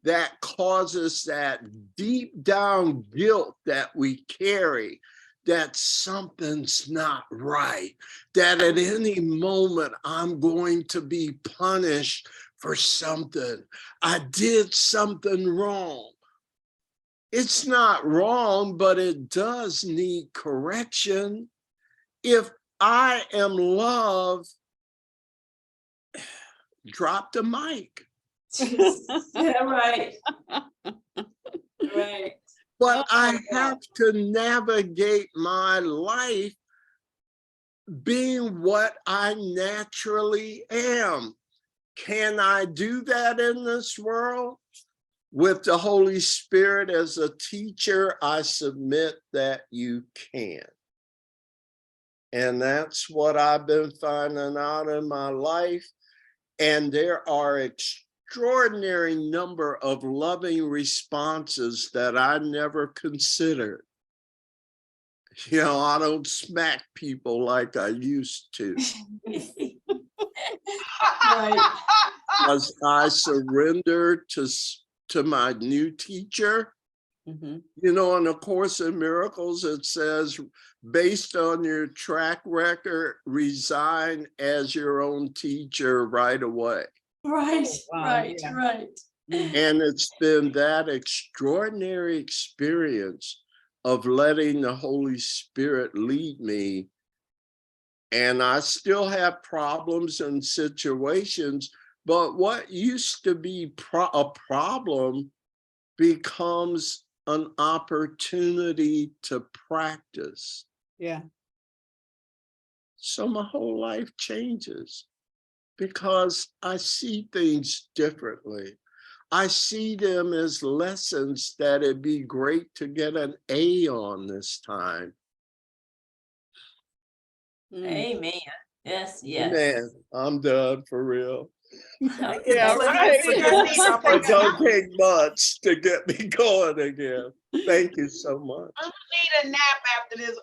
that causes that deep down guilt that we carry, that something's not right, that at any moment I'm going to be punished for something. I did something wrong. It's not wrong, but it does need correction. If I am love, drop the mic. Yeah, right. Right. But I have to navigate my life being what I naturally am. Can I do that in this world? With the Holy Spirit as a teacher, I submit that you can. And that's what I've been finding out in my life. And there are extraordinary number of loving responses that I never considered. You know, I don't smack people like I used to. Right. As I surrender to my new teacher. Mhm. You know, in the Course in Miracles, it says, based on your track record, resign as your own teacher right away. Right. Wow, Right. yeah. Right. And it's been that extraordinary experience of letting the Holy Spirit lead me. And I still have problems and situations, but what used to be a problem becomes an opportunity to practice. Yeah. So my whole life changes because I see things differently. I see them as lessons that it'd be great to get an A on this time. Mm. Amen. Yes. Yes. Man, I'm done for real. Yeah, Plenty of right. forgiveness It opportunities. don't take much to get me going again. Thank you so much. I'm gonna need a nap after this.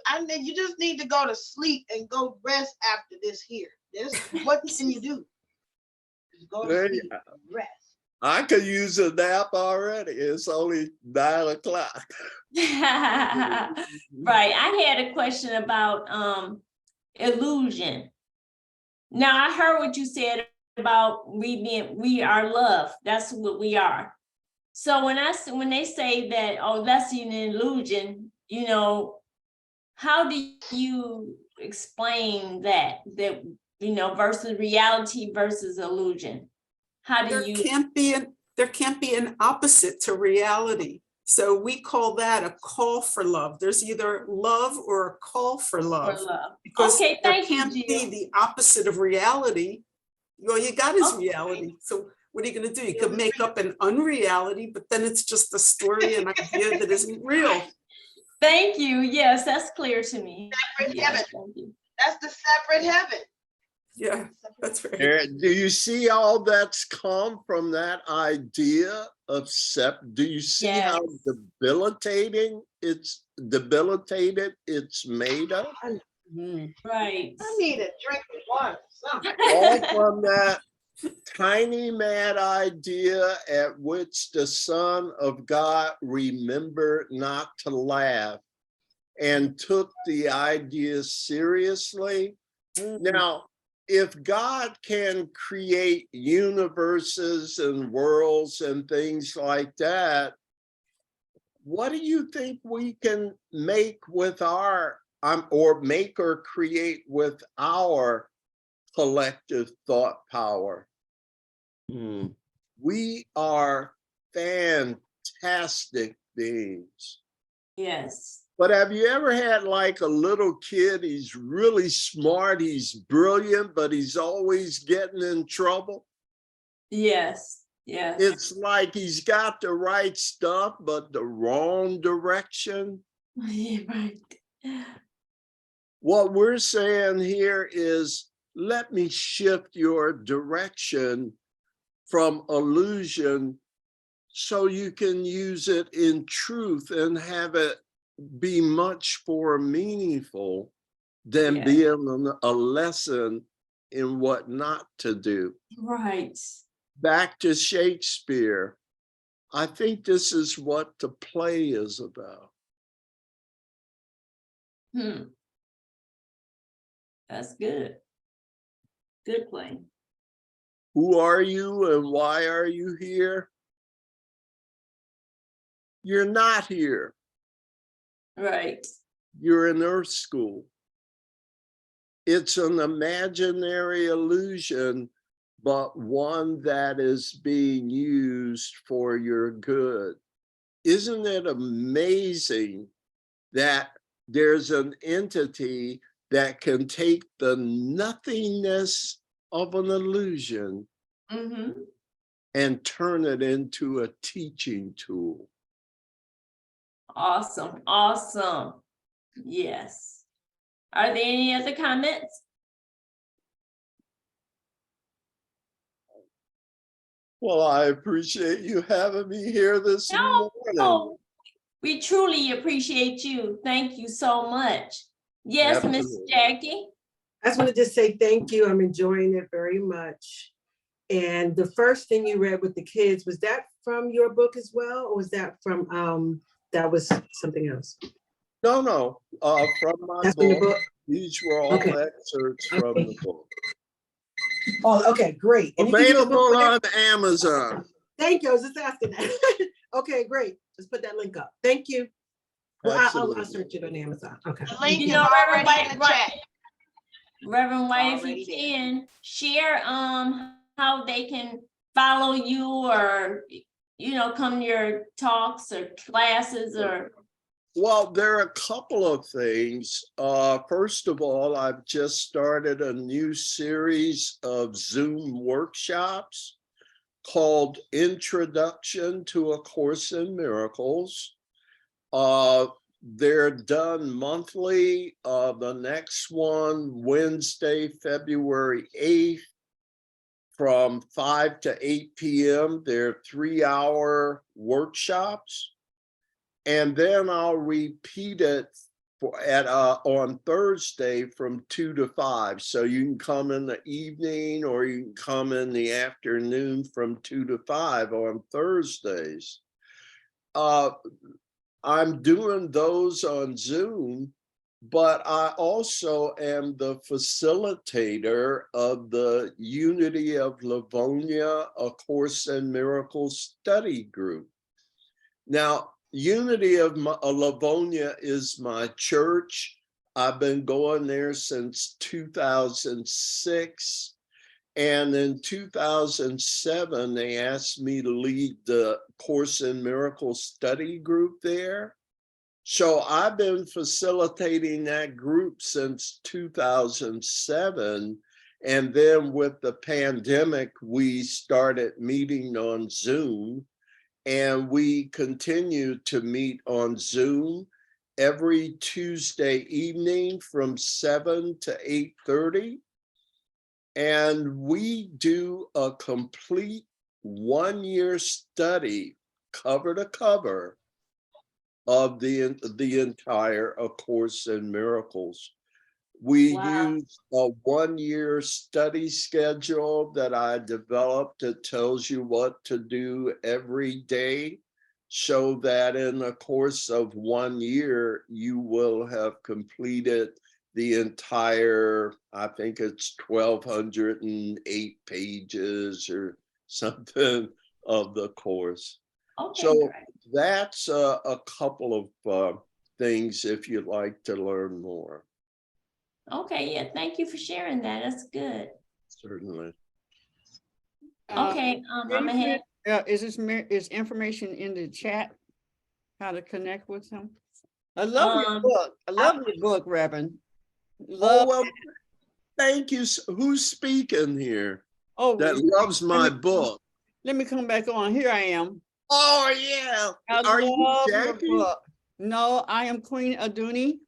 You just need to go to sleep and go rest after this here. What can you do? Just go to There sleep, you- rest. I could use a nap already. It's only 9 o'clock. Right. I had a question about illusion. Now I heard what you said about we are love. That's what we are. So when they say that, oh, that's an illusion, you know, how do you explain that versus reality versus illusion? How do There you? can't be an opposite to reality. So we call that a call for love. There's either love or a call for love. For love. Because Okay, there thank you, can't be Jill. the opposite of reality. All you got is Okay. reality. So What are you going to do? You could make up an unreality, but then it's just a story, an idea that isn't real. Thank you. Yes, that's clear to me. Separate Yes, heaven. thank you. That's the separate heaven. Yeah, that's right. Do you see all that's come from that idea of do you see how Yes. debilitated it's made of? Mhm. Right. I need a drink of water. Something. All from that tiny mad idea at which the Son of God remembered not to laugh and took the idea seriously. Now, if God can create universes and worlds and things like that, what do you think we can make with our, or make or create with our collective thought power? We are fantastic beings. Yes. But have you ever had like a little kid, he's really smart, he's brilliant, but he's always getting in trouble? Yes. Yes. It's like he's got the right stuff, but the wrong direction. Yeah, right. What we're saying here is, let me shift your direction from illusion so you can use it in truth and have it be much more meaningful than Yeah. being a lesson in what not to do. Right. Back to Shakespeare. I think this is what the play is about. That's good. Good play. Who are you and why are you here? You're not here. Right. You're in Earth School. It's an imaginary illusion, but one that is being used for your good. Isn't it amazing that there's an entity that can take the nothingness of an illusion and turn it into a teaching tool? Awesome. Awesome. Yes. Are there any other comments? Well, I appreciate you having me here this morning. Oh, we truly appreciate you. Thank you so much. Yes, Miss Absolutely. Jackie. I just want to just say thank you. I'm enjoying it very much. And the first thing you read with the kids, was that from your book as well? Or was that from, that was something else? No, from my That's from the book. book? These were all Okay. excerpts from the book. Oh, okay, great. And you can use the book Available for on Amazon. Thank you, I was just asking that. Okay, great. Let's put that link up. Thank you. Well, I'll Absolutely. search it on Amazon. Okay. The link You is know, Reverend already in the White, chat. Reverend White, if Already you there. can share how they can follow you, or come to your talks or classes or. Well, there are a couple of things. First of all, I've just started a new series of Zoom workshops called Introduction to A Course in Miracles. They're done monthly. The next one, Wednesday, February 8th, from 5 to 8 p.m. They're 3-hour workshops. And then I'll repeat it on Thursday from 2 to 5. So you can come in the evening or you can come in the afternoon from 2 to 5 on Thursdays. I'm doing those on Zoom, but I also am the facilitator of the Unity of Livonia, A Course in Miracles study group. Now, Unity of Livonia is my church. I've been going there since 2006. And in 2007, they asked me to lead the Course in Miracles study group there. So I've been facilitating that group since 2007. And then with the pandemic, we started meeting on Zoom, and we continue to meet on Zoom every Tuesday evening from 7 to 8:30. And we do a complete 1-year study, cover to cover, of the entire A Course in Miracles. We Wow. use a 1-year study schedule that I developed that tells you what to do every day, so that in the course of 1 year, you will have completed the entire, I think it's 1,208 pages or something of the course. Okay, So great. that's a couple of things if you'd like to learn more. Okay, yeah, thank you for sharing that. That's good. Certainly. Okay, I'm ahead. Is information in the chat? How to connect with him? I love your Um, book. I love your book, Reverend. Oh, Love. well, thank you. Who's speaking here Oh, that loves my book? let me come back on. Here I am. Oh, yeah. I Are you love your Jackie? book. No, I am Queen Aduni.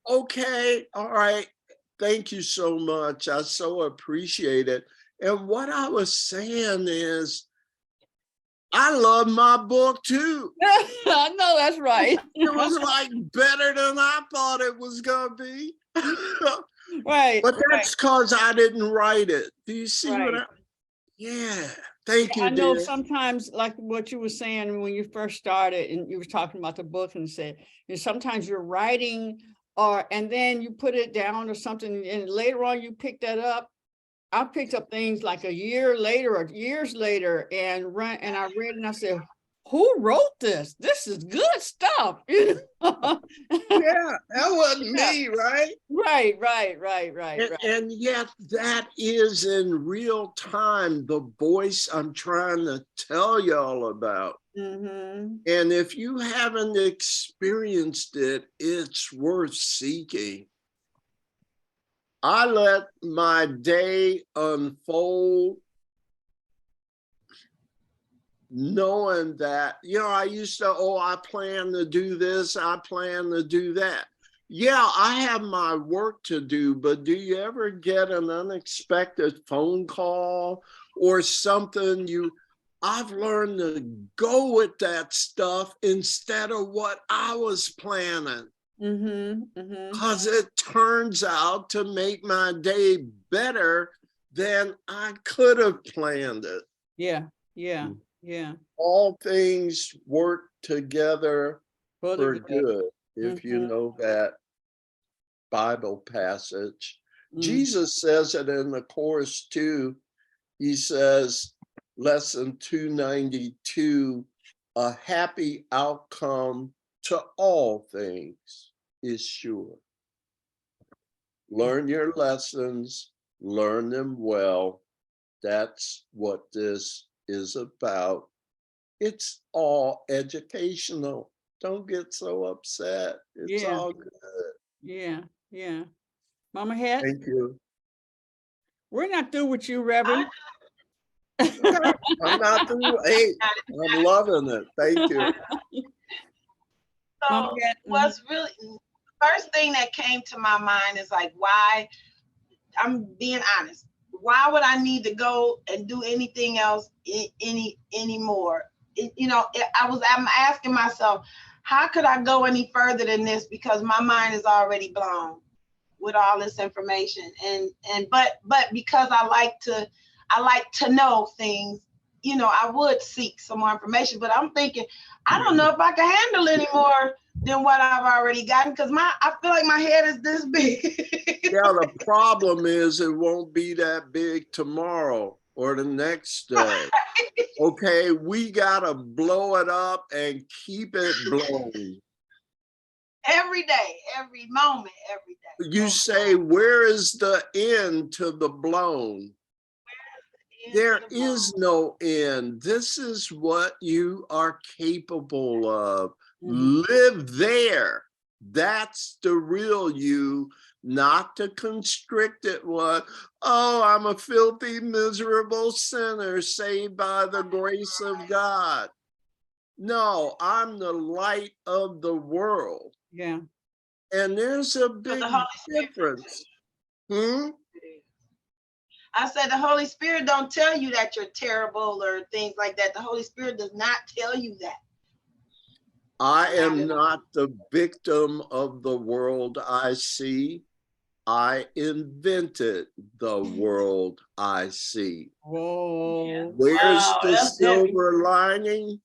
Okay. All right. Thank you so much. I so appreciate it. And what I was saying is, I love my book too. I know that's right. It was like better than I thought it was gonna be. Right. But that's because I didn't write it. Do you see what Right. Yeah. Thank I you, know dear. sometimes, like what you were saying when you first started and you were talking about the book and said, sometimes you're writing and then you put it down or something, and later on you pick that up. I picked up things like a year later or years later and I read and I said, who wrote this? This is good stuff. Yeah, that wasn't me, right? Right. And yet that is in real time the voice I'm trying to tell y'all about. Mm-hmm. And if you haven't experienced it, it's worth seeking. I let my day unfold knowing that, I used to, I plan to do this, I plan to do that. Yeah, I have my work to do, but do you ever get an unexpected phone call or something? I've learned to go with that stuff instead of what I was planning. Because it turns out to make my day better than I could have planned it. Yeah. All things work together For for the good, if you know that Bible passage. Jesus says it in the Course too. He says, lesson 292, a happy outcome to all things is sure. Learn your lessons, learn them well. That's what this is about. It's all educational. Don't get so upset. It's all good. Yeah. Mama Het, Thank you. we're not through with you, Reverend. I'm not through. Hey, I'm loving it. Thank you. Mama So Het, what's really first thing that came to my mind is like, why, I'm being honest, why would I need to go and do anything else anymore? I'm asking myself, how could I go any further than this? Because my mind is already blown with all this information. But because I like to know things, I would seek some more information, but I'm thinking, I don't know if I can handle any more than what I've already gotten, because I feel like my head is this big. Yeah, the problem is it won't be that big tomorrow or the next day. Okay, we gotta blow it up and keep it blowing. Every day, every moment, every day. You say, where is the end to the blown? There is no end. This is what you are capable of. Live there. That's the real you, not the constricted one. Oh, I'm a filthy, miserable sinner saved by the grace of God. No, I'm the light of the world. Yeah. And there's a So big the Holy Spirit, difference. Hmm? I said the Holy Spirit don't tell you that you're terrible or things like that. The Holy Spirit does not tell you that. I Not am at all. not the victim of the world I see. I invented the world I see. Whoa. Where's Wow, the that's heavy. silver lining?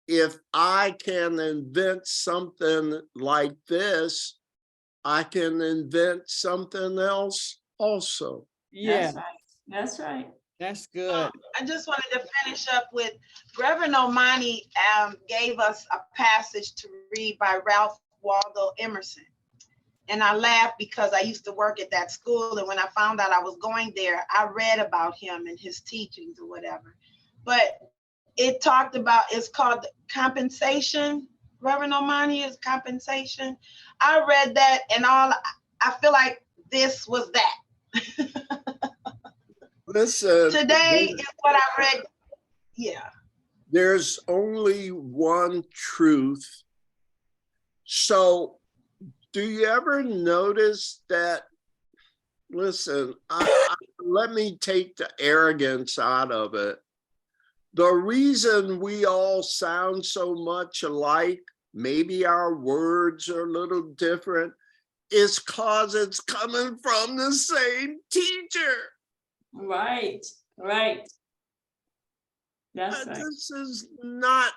If I can invent something like this, I can invent something else also. Yeah, That's right. That's right. that's good. I just wanted to finish up with Reverend Omani gave us a passage to read by Ralph Waldo Emerson. And I laughed because I used to work at that school. And when I found out I was going there, I read about him and his teachings or whatever. But it talked about, it's called compensation. Reverend Omani is compensation. I read that and I feel like this was that. Listen, Today is what I read. Yeah. there's only one truth. So do you ever notice that? Listen, let me take the arrogance out of it. The reason we all sound so much alike, maybe our words are a little different, is because it's coming from the same teacher. Right. Right. That's right. This is not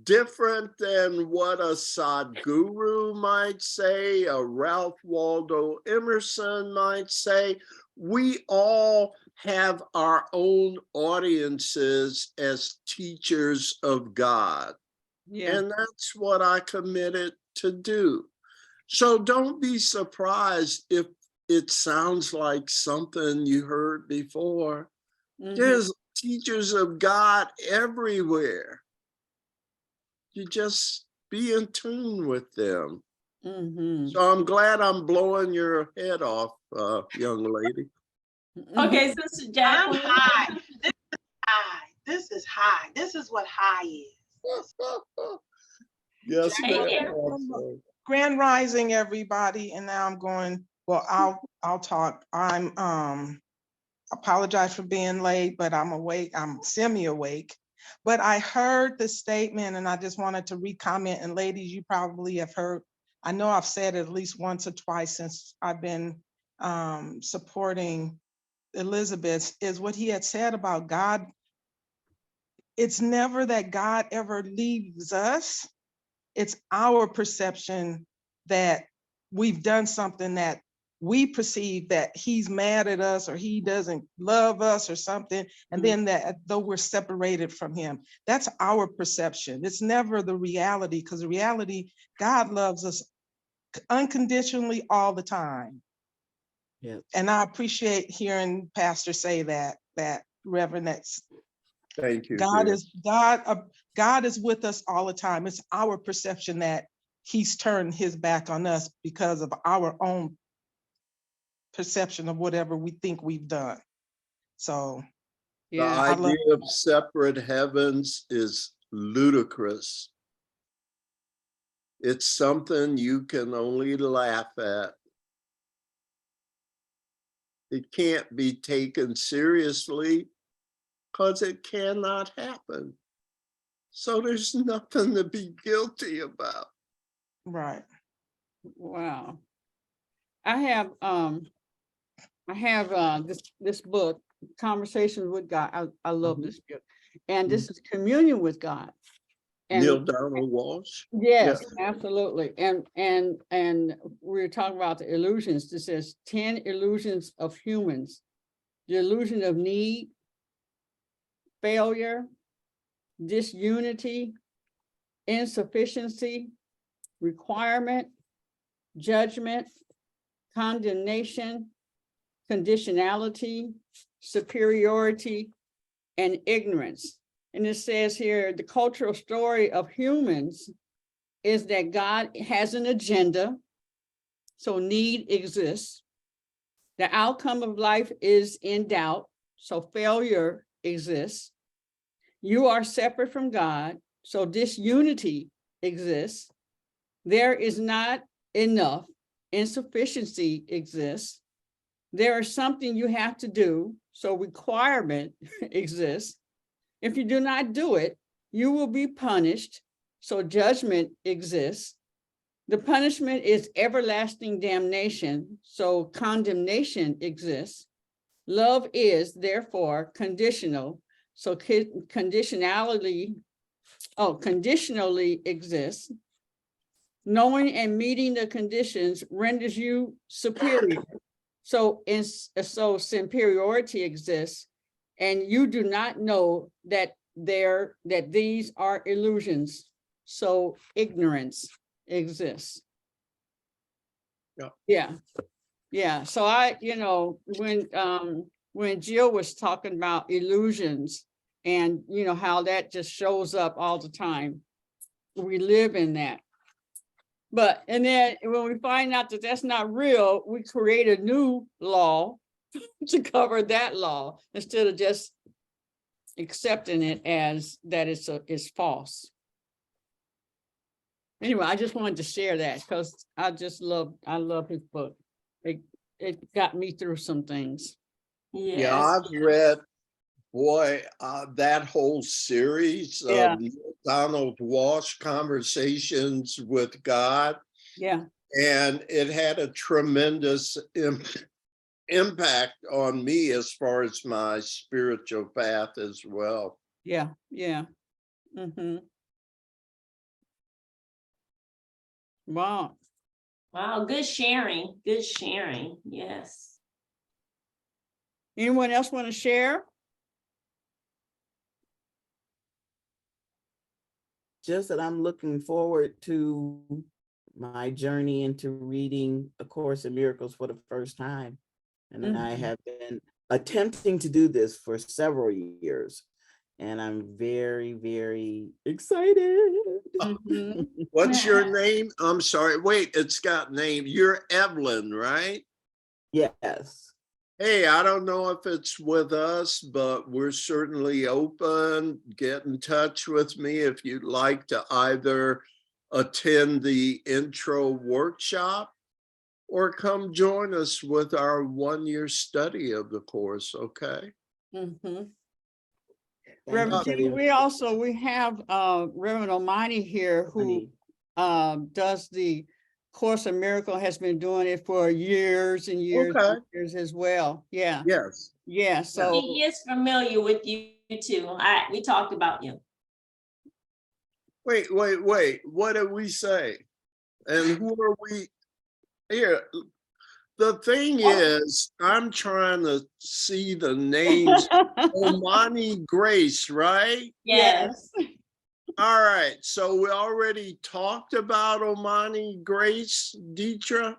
different than what a Sadhguru might say, a Ralph Waldo Emerson might say. We all have our own audiences as teachers of God. Yeah. And that's what I committed to do. So don't be surprised if it sounds like something you heard before. Mhm. There's teachers of God everywhere. You just be in tune with them. Mhm. So I'm glad I'm blowing your head off, young lady. Okay, Sister I'm Jacqueline. high. This is high. This is high. This is what high is. Yes, Hey, ma'am. Deitra. Also. Grand Rising, everybody. And now I'm going, well, I'll talk. I'm apologize for being late, but I'm awake. I'm semi-awake. But I heard the statement and I just wanted to re-comment. And ladies, you probably have heard, I know I've said it at least once or twice since I've been supporting Elizabeth, is what he had said about God. It's never that God ever leaves us. It's our perception that we've done something that we perceive that he's mad at us or he doesn't love us or something. And then that though we're separated from him, that's our perception. It's never the reality, because the reality, God loves us unconditionally all the time. Yeah. And I appreciate hearing Pastor say that Reverend, that's Thank you, God dear. is God is with us all the time. It's our perception that he's turned his back on us because of our own perception of whatever we think we've done. So The Yeah. I love idea of separate heavens is ludicrous. It's something you can only laugh at. It can't be taken seriously because it cannot happen. So there's nothing to be guilty about. right. Wow. I have this book, Conversations with God. I love this book. And this is communion with God. And Neil Donald Walsh. yes, absolutely. And we're talking about the illusions. This says 10 illusions of humans. The illusion of need, failure, disunity, insufficiency, requirement, judgment, condemnation, conditionality, superiority, and ignorance. And it says here, the cultural story of humans is that God has an agenda, so need exists. The outcome of life is in doubt, so failure exists. You are separate from God, so disunity exists. There is not enough, insufficiency exists. There is something you have to do, so requirement exists. If you do not do it, you will be punished, so judgment exists. The punishment is everlasting damnation, so condemnation exists. Love is therefore conditional, so conditionally exists. Knowing and meeting the conditions renders you superior. So superiority exists, and you do not know that these are illusions. So ignorance exists. Yeah. So when Jill was talking about illusions and how that just shows up all the time, we live in that. And then when we find out that that's not real, we create a new law to cover that law instead of just accepting it as that it's false. Anyway, I just wanted to share that because I love his book. It got me through some things. Yeah, I've read, that whole series Yeah. of Donald Walsh, Conversations with God. Yeah. And it had a tremendous impact on me as far as my spiritual path as well. Yeah. Mm-hmm. Wow. Wow, good sharing, yes. Anyone else want to share? Just that I'm looking forward to my journey into reading A Course in Miracles for the first time. And I have been attempting to do this for several years. And I'm very, very excited. What's your name? I'm sorry. Wait, it's got name. You're Evelyn, right? Yes. Hey, I don't know if it's with us, but we're certainly open. Get in touch with me if you'd like to either attend the intro workshop or come join us with our one-year study of the course, okay? Mm-hmm. Thank you. Reverend, we have Reverend Almighty here who does the Course in Miracle, has been doing it for years and years and years as well. Yeah. Yes. Yeah. So He is familiar with you too. We talked about you. Wait. What did we say? And who are we here? The thing is, I'm trying to see the names. Omani Grace, right? Yes. All right. So we already talked about Omani Grace, Deitra?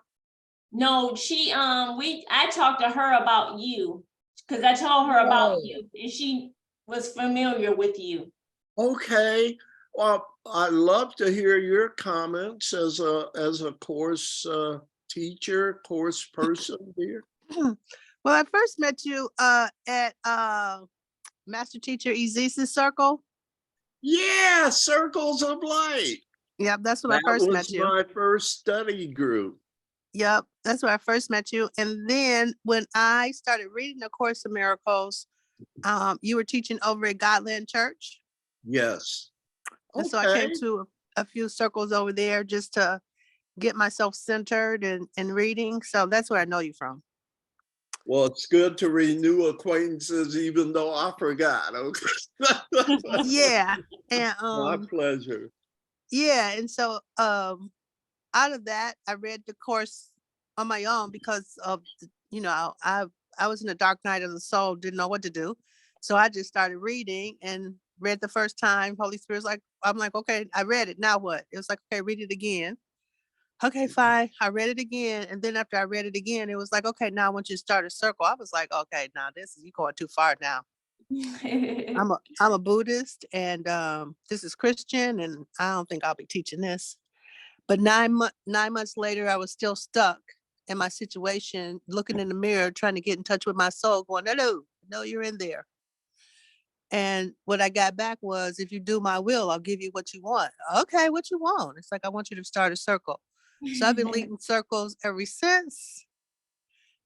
No, I talked to her about you because I told her about you and she was familiar with you. Okay. Well, I'd love to hear your comments as a course teacher, course person here. Well, I first met you at Master Teacher Eziz's circle. Yeah, Circles of Light. Yep, that's when I first met you. That was my first study group. Yep, that's where I first met you. And then when I started reading the Course in Miracles, you were teaching over at Godland Church. Yes. And so I came to a few circles over there just to get myself centered and reading. So that's where I know you from. Well, it's good to renew acquaintances, even though I forgot. Okay. Yeah. And my pleasure. Yeah. And so out of that, I read the course on my own because of, I was in a dark night of the soul, didn't know what to do. So I just started reading and read the first time. Holy Spirit's like, I'm like, okay, I read it. Now what? It was like, okay, read it again. Okay, fine. I read it again. And then after I read it again, it was like, okay, now I want you to start a circle. I was like, okay, now you going too far now. I'm a Buddhist and this is Christian and I don't think I'll be teaching this. But 9 months later, I was still stuck in my situation, looking in the mirror, trying to get in touch with my soul, going, hello, no, you're in there. And what I got back was, if you do my will, I'll give you what you want. Okay, what you want? It's like, I want you to start a circle. So I've been leading circles ever since.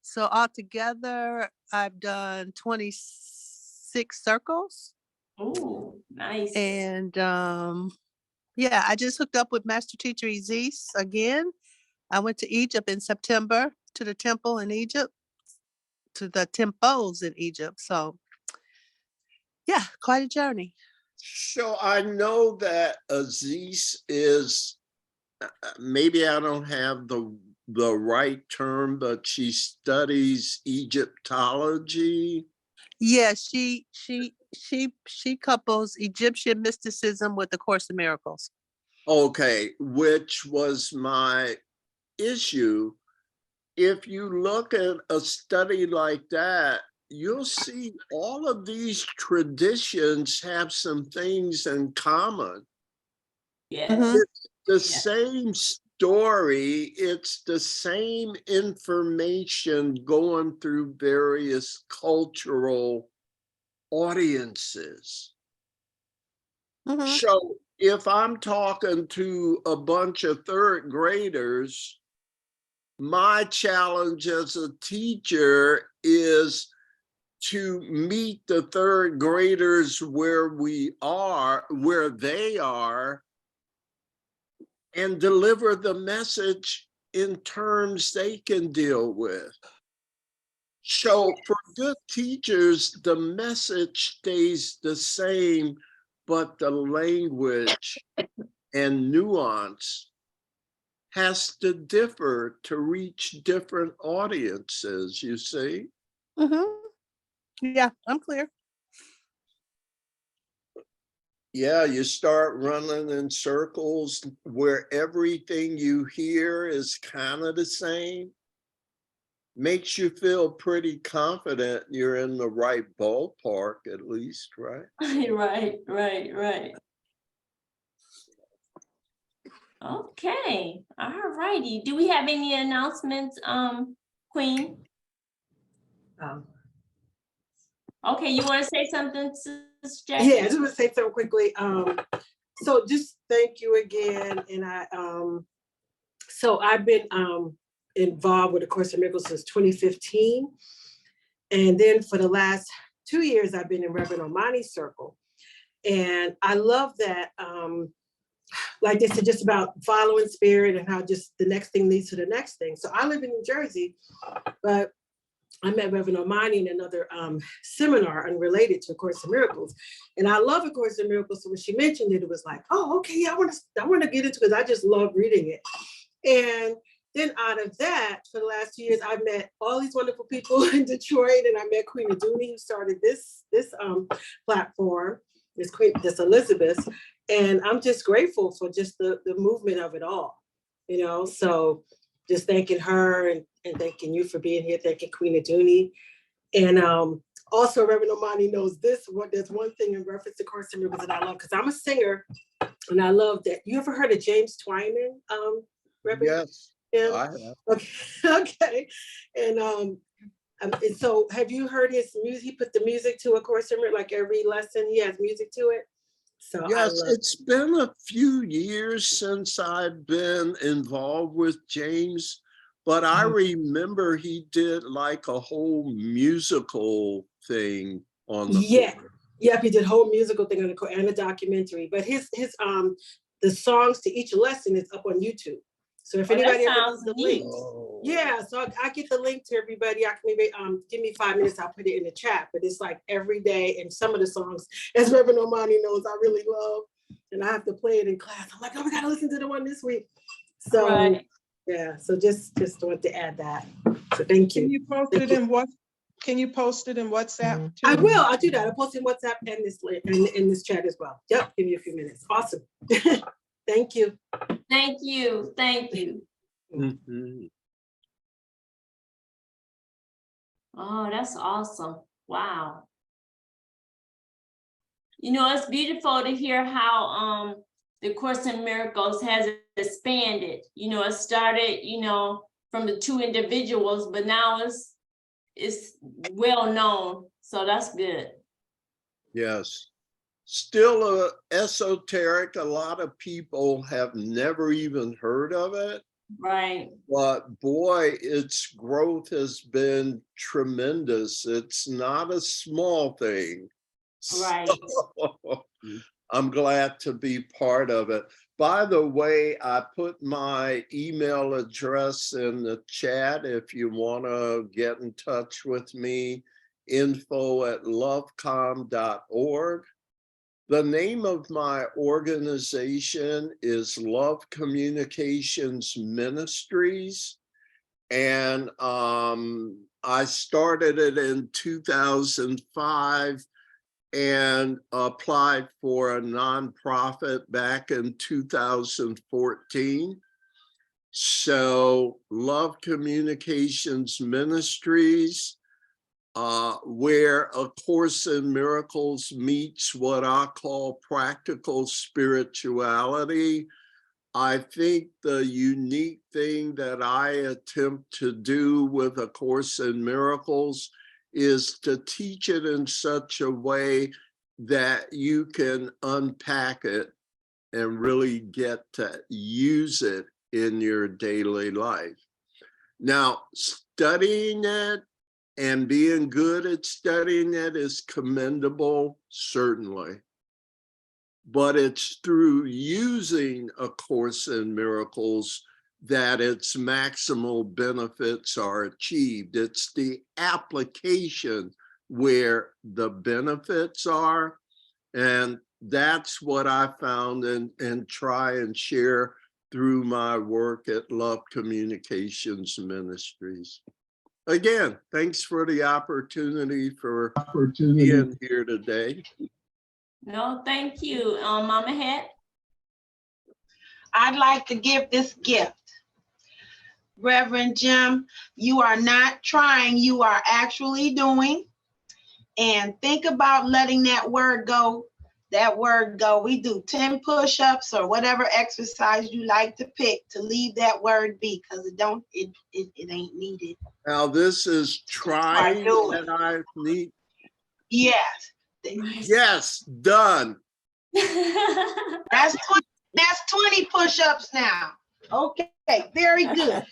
So altogether, I've done 26 circles. Oh, nice. And yeah, I just hooked up with Master Teacher Aziz again. I went to Egypt in September, to the temple in Egypt, to the temples in Egypt. So yeah, quite a journey. So I know that Aziz is, maybe I don't have the right term, but she studies Egyptology. Yeah, she couples Egyptian mysticism with the Course in Miracles. Okay, which was my issue. If you look at a study like that, you'll see all of these traditions have some things in common. Yes. It's the Yeah. same story, it's the same information going through various cultural audiences. Mhm. So if I'm talking to a bunch of third graders, my challenge as a teacher is to meet the third graders where they are, and deliver the message in terms they can deal with. So for good teachers, the message stays the same, but the language and nuance has to differ to reach different audiences, you see? Mhm. Yeah, I'm clear. Yeah, you start running in circles where everything you hear is kind of the same. Makes you feel pretty confident you're in the right ballpark, at least, right? Right. Okay, all righty. Do we have any announcements, Queen? Okay, you want to say something, Sis Jackie? Yeah, I just want to say something quickly. So just thank you again. And so I've been involved with the Course in Miracles since 2015. And then for the last 2 years, I've been in Reverend Omani's circle. And I love that, like they said, just about following spirit and how just the next thing leads to the next thing. So I live in New Jersey, but I met Reverend Omani in another seminar unrelated to A Course in Miracles. And I love A Course in Miracles. So when she mentioned it, it was like, oh, okay, yeah, I want to get into it because I just love reading it. And then out of that, for the last 2 years, I've met all these wonderful people in Detroit, and I met Queen Aduni, who started this platform, this Elizabeth. And I'm just grateful for just the movement of it all, you know. So just thanking her and thanking you for being here, thanking Queen Aduni. And also Reverend Omani knows there's one thing in reference to Course in Miracles that I love, because I'm a singer, and I love that. You ever heard of James Twyman? Reverend? Yes, Yeah. I have. Okay. And so have you heard his music? He put the music to A Course in Miracles, like every lesson he has music to it. So Yes, it's been a few years since I've been involved with James, but I remember he did like a whole musical thing on the course. Yep, he did a whole musical thing on the course and a documentary. But his the songs to each lesson is up on YouTube. So if anybody ever needs the link, so I get the link to everybody. I can maybe give me 5 minutes, I'll put it in the chat. But it's like every day, and some of the songs, as Reverend Omani knows, I really love, and I have to play it in class. I'm like, oh, we gotta listen to the one this week. So yeah, so just want to add that. So thank you. Can you post it in what? Can you post it in WhatsApp too? I will. I'll do that. I'll post it in WhatsApp and this in this chat as well. Yep. Give me a few minutes. Awesome. Thank you. Thank you. Mhm. Oh, that's awesome. Wow. You know, it's beautiful to hear how the Course in Miracles has expanded. You know, it started, you know, from the 2 individuals, but now it's well known. So that's good. Yes. Still esoteric. A lot of people have never even heard of it. Right. But boy, its growth has been tremendous. It's not a small thing. Right. So, I'm glad to be part of it. By the way, I put my email address in the chat if you want to get in touch with me, info@lovecom.org. The name of my organization is Love Communications Ministries. And I started it in 2005 and applied for a nonprofit back in 2014. So Love Communications Ministries, where A Course in Miracles meets what I call practical spirituality. I think the unique thing that I attempt to do with A Course in Miracles is to teach it in such a way that you can unpack it and really get to use it in your daily life. Now, studying it and being good at studying it is commendable, certainly. But it's through using A Course in Miracles that its maximal benefits are achieved. It's the application where the benefits are. And that's what I found and try and share through my work at Love Communications Ministries. Again, thanks for the opportunity for being here today. No, thank you, Mama Het. I'd like to give this gift. Reverend Jim, you are not trying, you are actually doing. And think about letting that word go. That word go. We do 10 push-ups or whatever exercise you like to pick to leave that word be, because it ain't needed. Now this is trying that I need. Yes. Yes, done. That's 20 push-ups now. Okay, very good.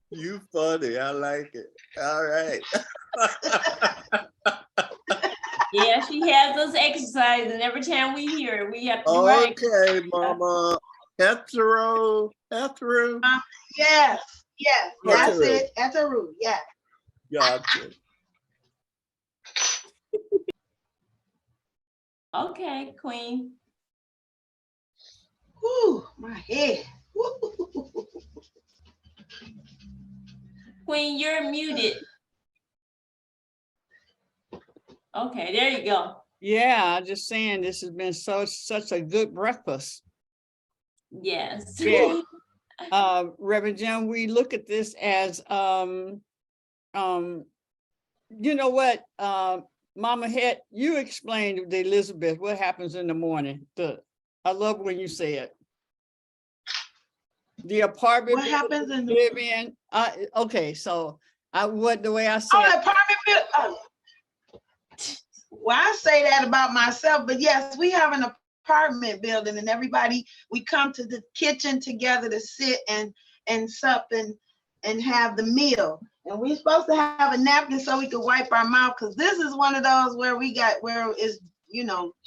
You funny, I like it. All right. Yeah, she has us exercising every time we hear it. We have to do our Okay, Mama. Hetero. Yes, that's it. Hetero, yeah. Gotcha. Okay, Queen. Whew, my head. Woo. Queen, you're muted. Okay, there you go. Yeah, just saying this has been such a good breakfast. Yes. Yeah. Reverend Jim, we look at this as you know what, Mama Het, you explained to Elizabeth what happens in the morning. I love when you say it. The apartment What happens in the live in. Okay, so the way I say the apartment building. Oh. Well, I say that about myself, but yes, we have an apartment building, and everybody, we come to the kitchen together to sit and sup and have the meal. And we're supposed to have a napkin so we can wipe our mouth, because this is one of those where it's,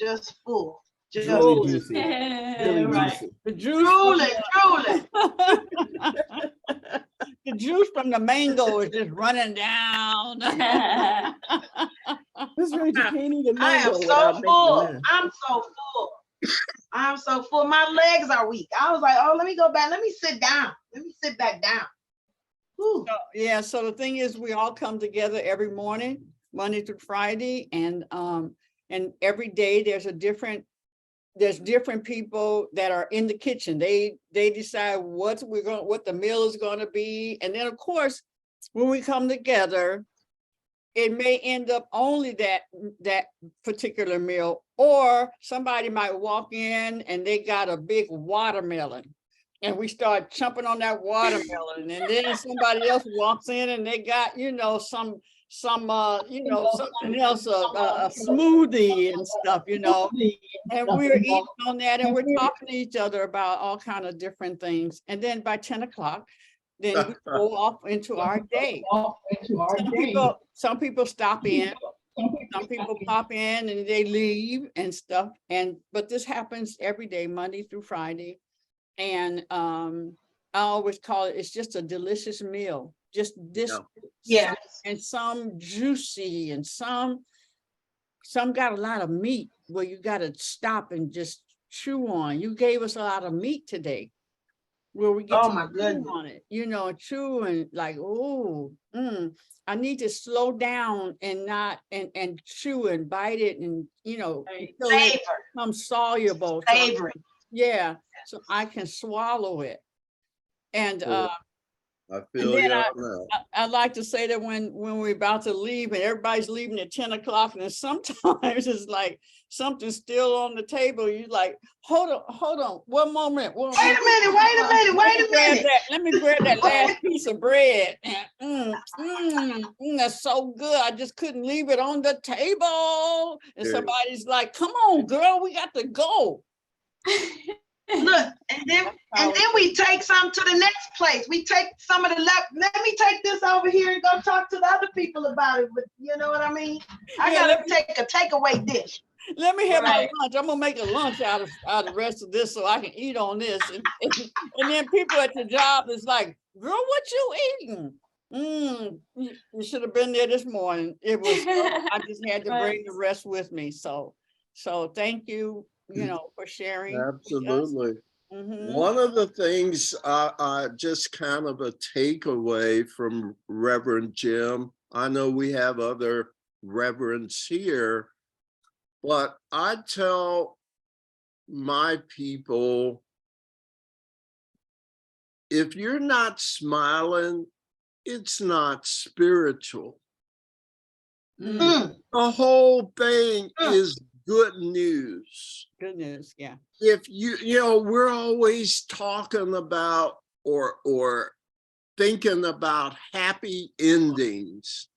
just full. Just Really juicy. Really Right. juicy. the juice. Truly. The juice from the mango is just running down. That's right, you can't eat a I am mango so without making a full. mess. I'm so full. My legs are weak. I was like, oh, let me go back. Let me sit down. Let me sit back down. Whew. Yeah, so the thing is, we all come together every morning, Monday through Friday, and every day there's different people that are in the kitchen. They decide what the meal is going to be, and then of course, when we come together, it may end up only that particular meal, or somebody might walk in and they got a big watermelon. And we start chomping on that watermelon, and then somebody else walks in and they got, some something else, a smoothie and stuff, and we're eating on that, and we're talking to each other about all kind of different things. And then by 10 o'clock, then we go off into our day. Some people stop in, some people pop in and they leave and stuff. But this happens every day, Monday through Friday. And I always call it's just a delicious meal. Just this, Yes. and some juicy, and some got a lot of meat where you got to stop and just chew on. You gave us a lot of meat today, where we get Oh to my chew goodness. on it, chew and like, I need to slow down and not and chew and bite it, and until it Savor. becomes soluble. Savor. Yeah, so I can swallow it. And I feel you on that. I like to say that when we're about to leave and everybody's leaving at 10 o'clock, and sometimes it's like something's still on the table. You're like, hold on, one moment. Wait a minute. Let me grab that last piece of bread. And that's so good. I just couldn't leave it on the table. And Yeah. somebody's like, come on, girl, we got to go. Look, and then we take some to the next place. We take some of the left. Let me take this over here and go talk to the other people about it. But you know what I mean? I gotta take a takeaway dish. Let me have my lunch. I'm gonna make a lunch out of the rest of this so I can eat on this. And then people at the job is like, girl, what you eating? You should have been there this morning. It was, I just had to bring the rest with me. So thank you, for sharing. Absolutely. Mhm. One of the things just kind of a takeaway from Reverend Jim, I know we have other reverends here, but I tell my people, if you're not smiling, it's not spiritual. The whole thing is good news. Good news, yeah. If we're always talking about or thinking about happy endings.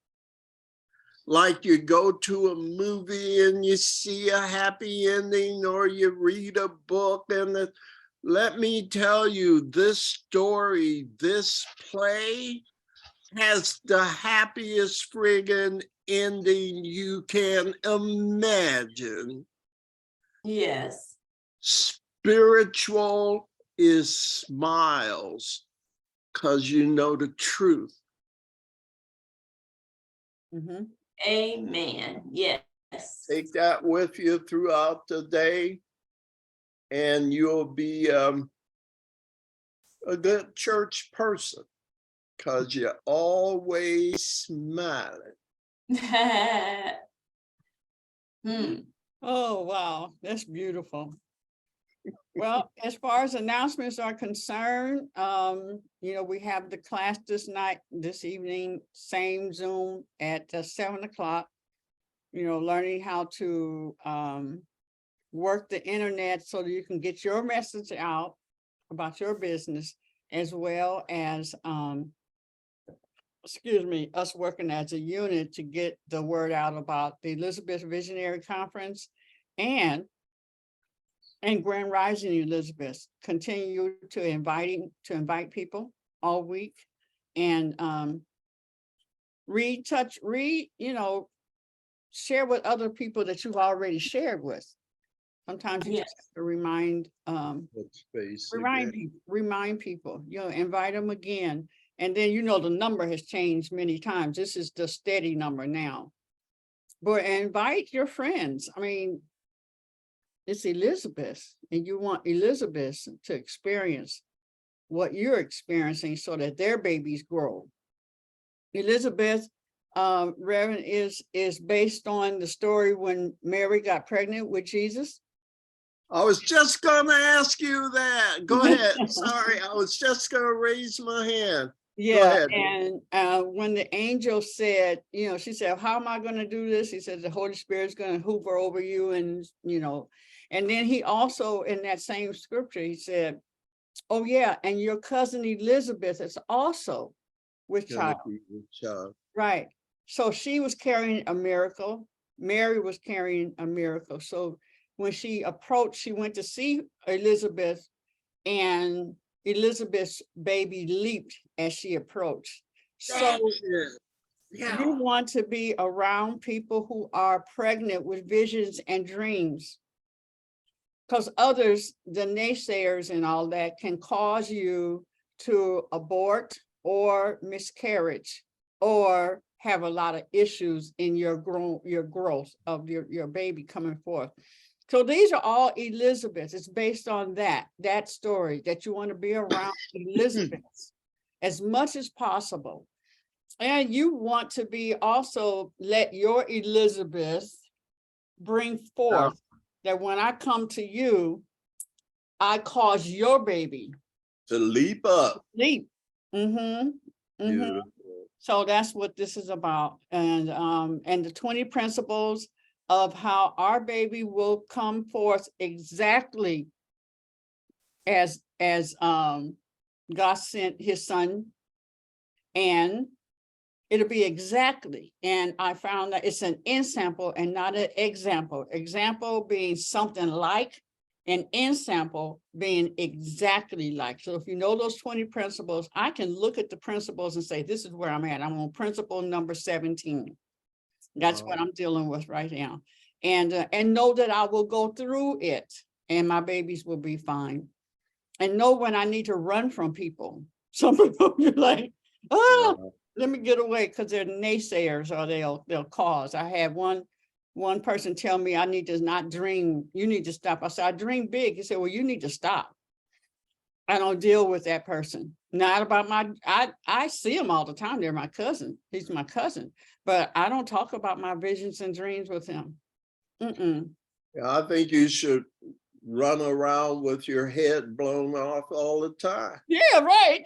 Like you go to a movie and you see a happy ending, or you read a book and let me tell you, this story, this play has the happiest friggin' ending you can imagine. Yes. Spiritual is smiles because you know the truth. Mhm. Amen. Yes. Take that with you throughout the day, and you'll be a good church person because you're always smiling. Oh, wow, that's beautiful. Well, as far as announcements are concerned, we have the class this evening, same Zoom at 7 o'clock, learning how to work the internet so that you can get your message out about your business, as well as, us working as a unit to get the word out about the Elizabeth Visionary Conference and Grand Rising Elizabeth. Continue to invite people all week, and share with other people that you've already shared with. Sometimes you just have to remind people, invite them again. And then, the number has changed many times. This is the steady number now. But invite your friends. I mean, it's Elizabeth, and you want Elizabeth to experience what you're experiencing so that their babies grow. Elizabeth, Reverend, is based on the story when Mary got pregnant with Jesus. I was just going to ask you that. Go ahead. Sorry, I was just going to raise my hand. Yeah, ahead. and when the angel said, you know, she said, how am I going to do this? He said, the Holy Spirit's going to hover over you. And, you know, and then he also, in that same scripture, he said, oh yeah, and your cousin Elizabeth is also with Gonna child. be with child. Right. So she was carrying a miracle. Mary was carrying a miracle. So when she approached, she went to see Elizabeth, and Elizabeth's baby leaped as she approached. So you want to be around people who are pregnant with visions and dreams, because others, the naysayers and all that, can cause you to abort or miscarriage or have a lot of issues in your growth of your baby coming forth. So these are all Elizabeth. It's based on that story, that you want to be around Elizabeth as much as possible. And you want to be also, let your Elizabeth bring forth that when I come to you, I cause your baby To leap up. leap. Beautiful. So that's what this is about. And the 20 principles of how our baby will come forth exactly as God sent his son, and it'll be exactly. And I found that it's an ensample and not an example. Example being something like, and ensample being exactly like. So if you know those 20 principles, I can look at the principles and say, this is where I'm at. I'm on principle number 17. That's what I'm dealing with right now. And know that I will go through it and my babies will be fine. And know when I need to run from people. Some people be like, oh, let me get away, because they're naysayers, or they'll cause. I had one person tell me I need to not dream. You need to stop. I said, I dream big. He said, well, you need to stop. I don't deal with that person. Not about I see him all the time. They're my cousin. He's my cousin. But I don't talk about my visions and dreams with him. Yeah, I think you should run around with your head blown off all the time. Yeah, right.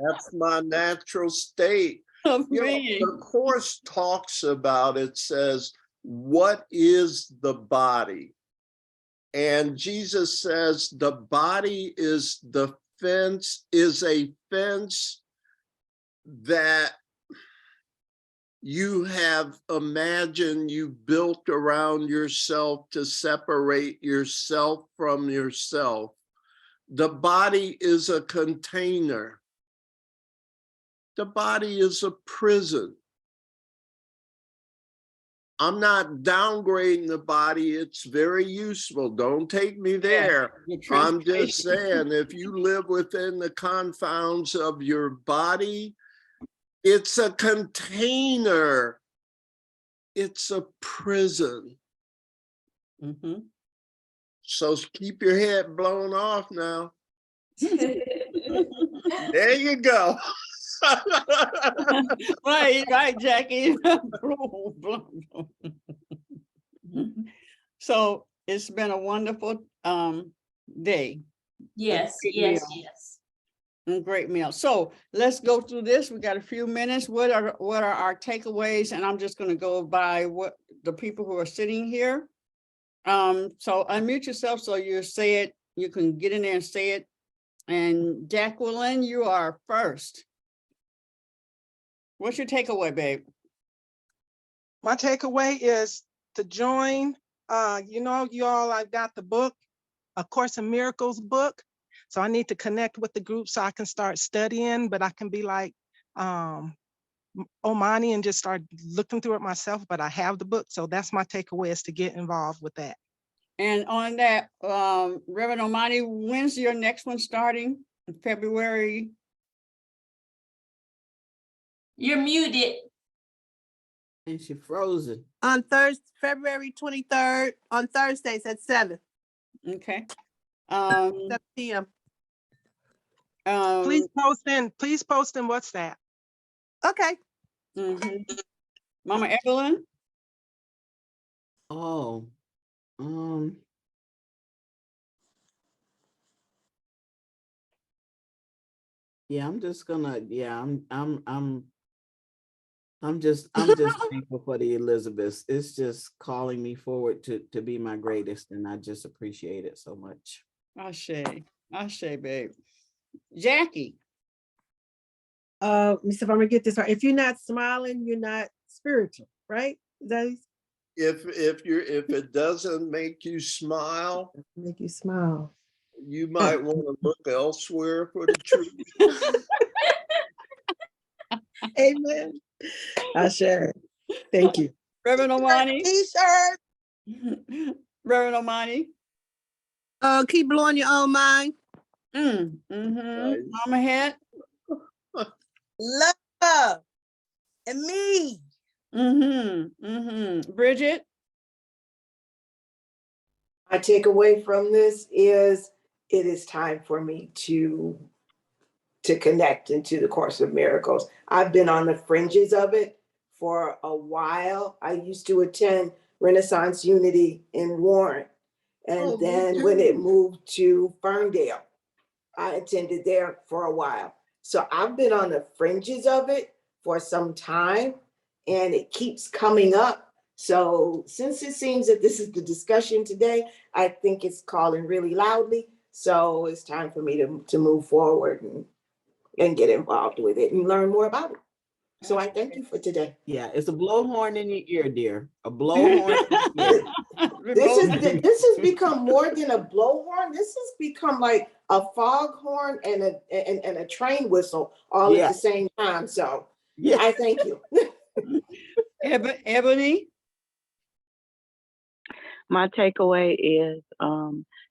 That's my natural state. You know, the course talks about, it says, what is the body? And Jesus says the body is the fence, is a fence that you have imagined you built around yourself to separate yourself from yourself. The body is a container. The body is a prison. I'm not downgrading the body. It's very useful. Don't take me there. I'm just saying, if you live within the confines of your body, it's a container. It's a prison. So keep your head blown off now. There you go. Right, Jackie. So it's been a wonderful day. Yes, Great yes, meal. yes. Great meal. So let's go through this. We got a few minutes. What are our takeaways? And I'm just going to go by what the people who are sitting here. So unmute yourself so you say it. You can get in there and say it. And Jacqueline, you are first. What's your takeaway, babe? My takeaway is to join, you know, y'all, I've got the book, A Course in Miracles book. So I need to connect with the group so I can start studying, but I can be like Omani and just start looking through it myself, but I have the book. So that's my takeaway, is to get involved with that. And on that, Reverend Omani, when's your next one starting? In February? You're muted. And she frozen. On Thursday, February 23rd, on Thursdays at 7. Okay. 7 p.m. Please post in WhatsApp. Okay. Mama Evelyn? Oh, Yeah, I'm just gonna, yeah, I'm just thankful for the Elizabeths. It's just calling me forward to be my greatest, and I just appreciate it so much. Ashe, babe. Jackie. Let me see if I'm gonna get this right. If you're not smiling, you're not spiritual, right? Is that If it doesn't make you smile, make you smile? you might want to look elsewhere for the truth. Amen. I share. Thank you. Reverend Omani. T-shirt. Reverend Omani. Keep blowing your own mind. Nice. Mama Hat. Love and me. Bridget. My takeaway from this is it is time for me to connect into the Course of Miracles. I've been on the fringes of it for a while. I used to attend Renaissance Unity in Warren. And then when it moved to Ferndale, I attended there for a while. So I've been on the fringes of it for some time, and it keeps coming up. So since it seems that this is the discussion today, I think it's calling really loudly. So it's time for me to move forward and get involved with it and learn more about it. So I thank you for today. Yeah, it's a blowhorn in your ear, dear. A blowhorn in your ear. This has become more than a blowhorn. This has become like a foghorn and a train whistle all at the same time. So yeah, I thank you. Ebony. My takeaway is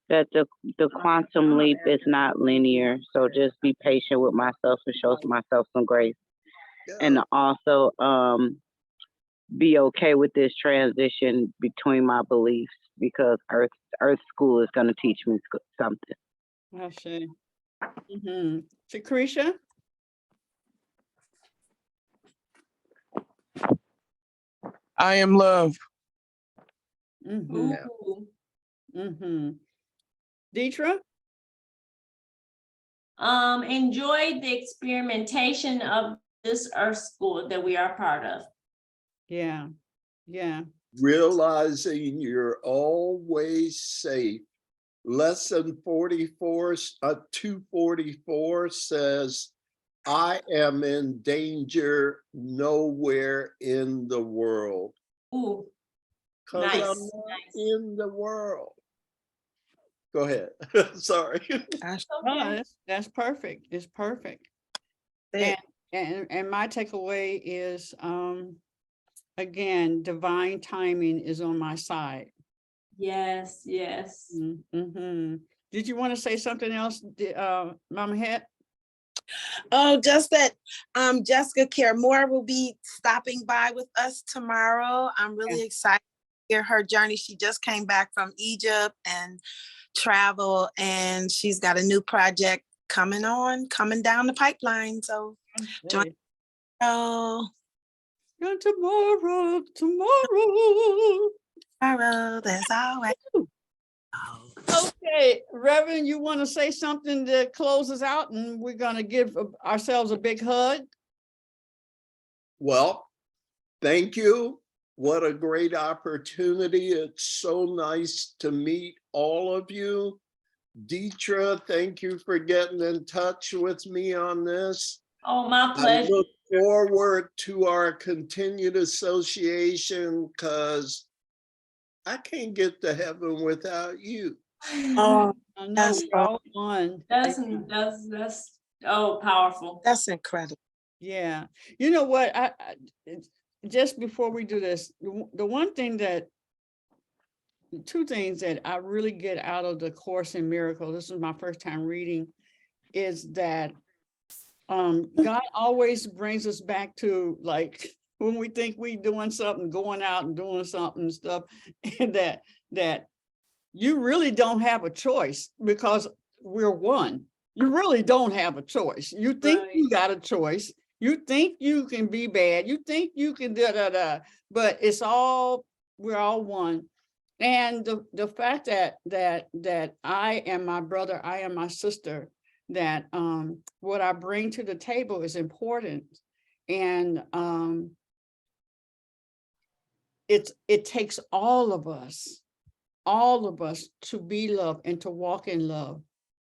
that the quantum leap is not linear. So just be patient with myself and show myself some grace. And also be okay with this transition between my beliefs, because Earth School is going to teach me something. I see. Secretia. I am love. Deitra. Enjoy the experimentation of this Earth School that we are part of. Yeah. Realizing you're always safe. Lesson 44, 244 says, I am in danger nowhere in the world. Ooh, 'Cause nice, I'm not in the world. Go ahead. Sorry. That's perfect. It's perfect. And my takeaway is, again, divine timing is on my side. Yes. Did you want to say something else, Mama Het? Oh, just that Jessica Care-Moore will be stopping by with us tomorrow. I'm really excited to hear her journey. She just came back from Egypt and travel, and she's got a new project coming down the pipeline. So join tomorrow, that's all right. Okay, Reverend, you want to say something to close us out, and we're going to give ourselves a big hug? Well, thank you. What a great opportunity. It's so nice to meet all of you. Deitra, thank you for getting in touch with me on this. Oh, my pleasure. I look forward to our continued association, because I can't get to heaven without you. Oh, that's all one. That's powerful. That's incredible. Yeah. You know what? I just before we do this, the one thing two things that I really get out of the Course in Miracles, this is my first time reading, is that God always brings us back to, like, when we think we doing something, going out and doing something and stuff, and that you really don't have a choice, because we're one. You really don't have a choice. You think you got a choice. You think you can be bad. You think you can but we're all one. And the fact that I am my brother, I am my sister, that what I bring to the table is important. And it takes all of us to be loved and to walk in love.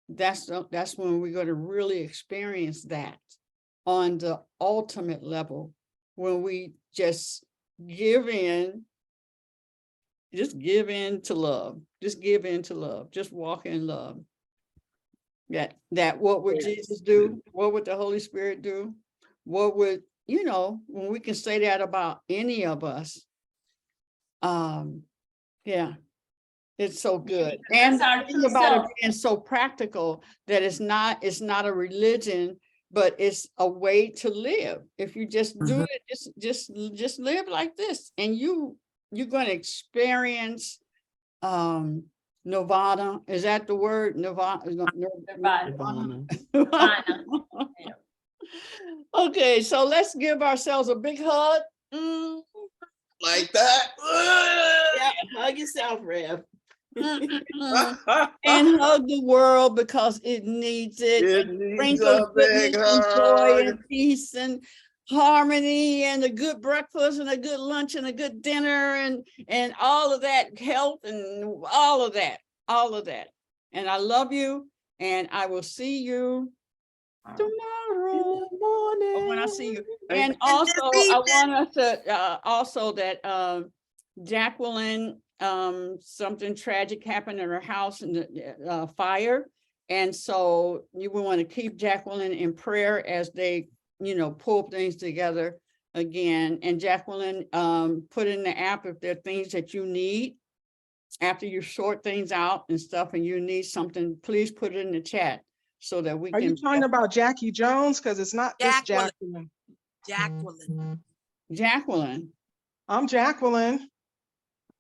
That's when we're going to really experience that on the ultimate level, when we just give in to love, just walk in love. That what would Jesus do? What would the Holy Spirit do? What would, when we can say that about any of us, yeah, it's so good. And That's our the true thing about it self. being so practical, that it's not a religion, but it's a way to live. If you just do it, just live like this, and you're going to experience Nirvana. Is that the word? Nirvana. Nirvana. Nirvana. Okay, so let's give ourselves a big hug. Like that. Yeah, hug yourself, Rev. And hug the world, because it needs it. It And needs sprinkle a big goodness and joy hug. and peace and harmony and a good breakfast and a good lunch and a good dinner and all of that, health and all of that. And I love you, and I will see you tomorrow when I see you. And also, I want us to also that Jacqueline, something tragic happened in her house in the fire. And so you will want to keep Jacqueline in prayer as they, pull things together again. And Jacqueline, put in the app if there are things that you need after you sort things out and stuff, and you need something, please put it in the chat so that we Are can. you talking about Jackie Jones? Because it's not this Jacqueline. Jacqueline. Jacqueline. I'm Jacqueline.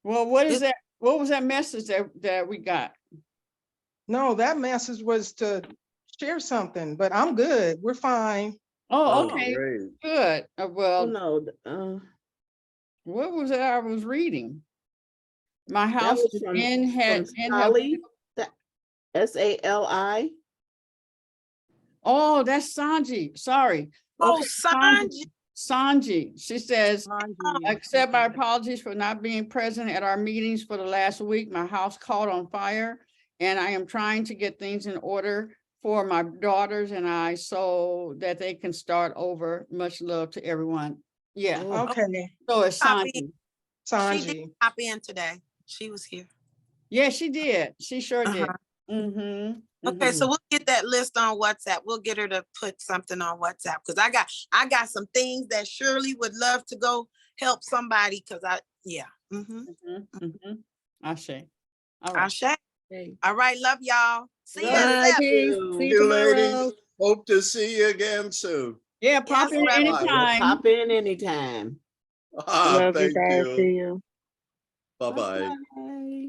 Well, what is that? What was that message that we got? No, that message was to share something, but I'm good. We're fine. Oh, okay, great. good. Well, no, what was it I was reading? My that house was from Sally, Sali. Oh, that's Sanji. Sorry. Oh, Sanji. Sanji. She says, Sanji. accept my apologies for not being present at our meetings for the last week. My house caught on fire, and I am trying to get things in order for my daughters and I so that they can start over. Much love to everyone. Yeah. Okay. So it's Copy. Sanji. She Sanji. did pop in today. She was here. Yeah, she did. She sure did. Okay, so we'll get that list on WhatsApp. We'll get her to put something on WhatsApp, because I got some things that Shirley would love to go help somebody, because Ashe. All right. Ashe. All right, love y'all. See you All at right, 7. peace. See you ladies. tomorrow. Hope to see you again soon. Yeah, pop in Reverend. anytime. Pop in anytime. Thank you. See you. Bye-bye. Bye.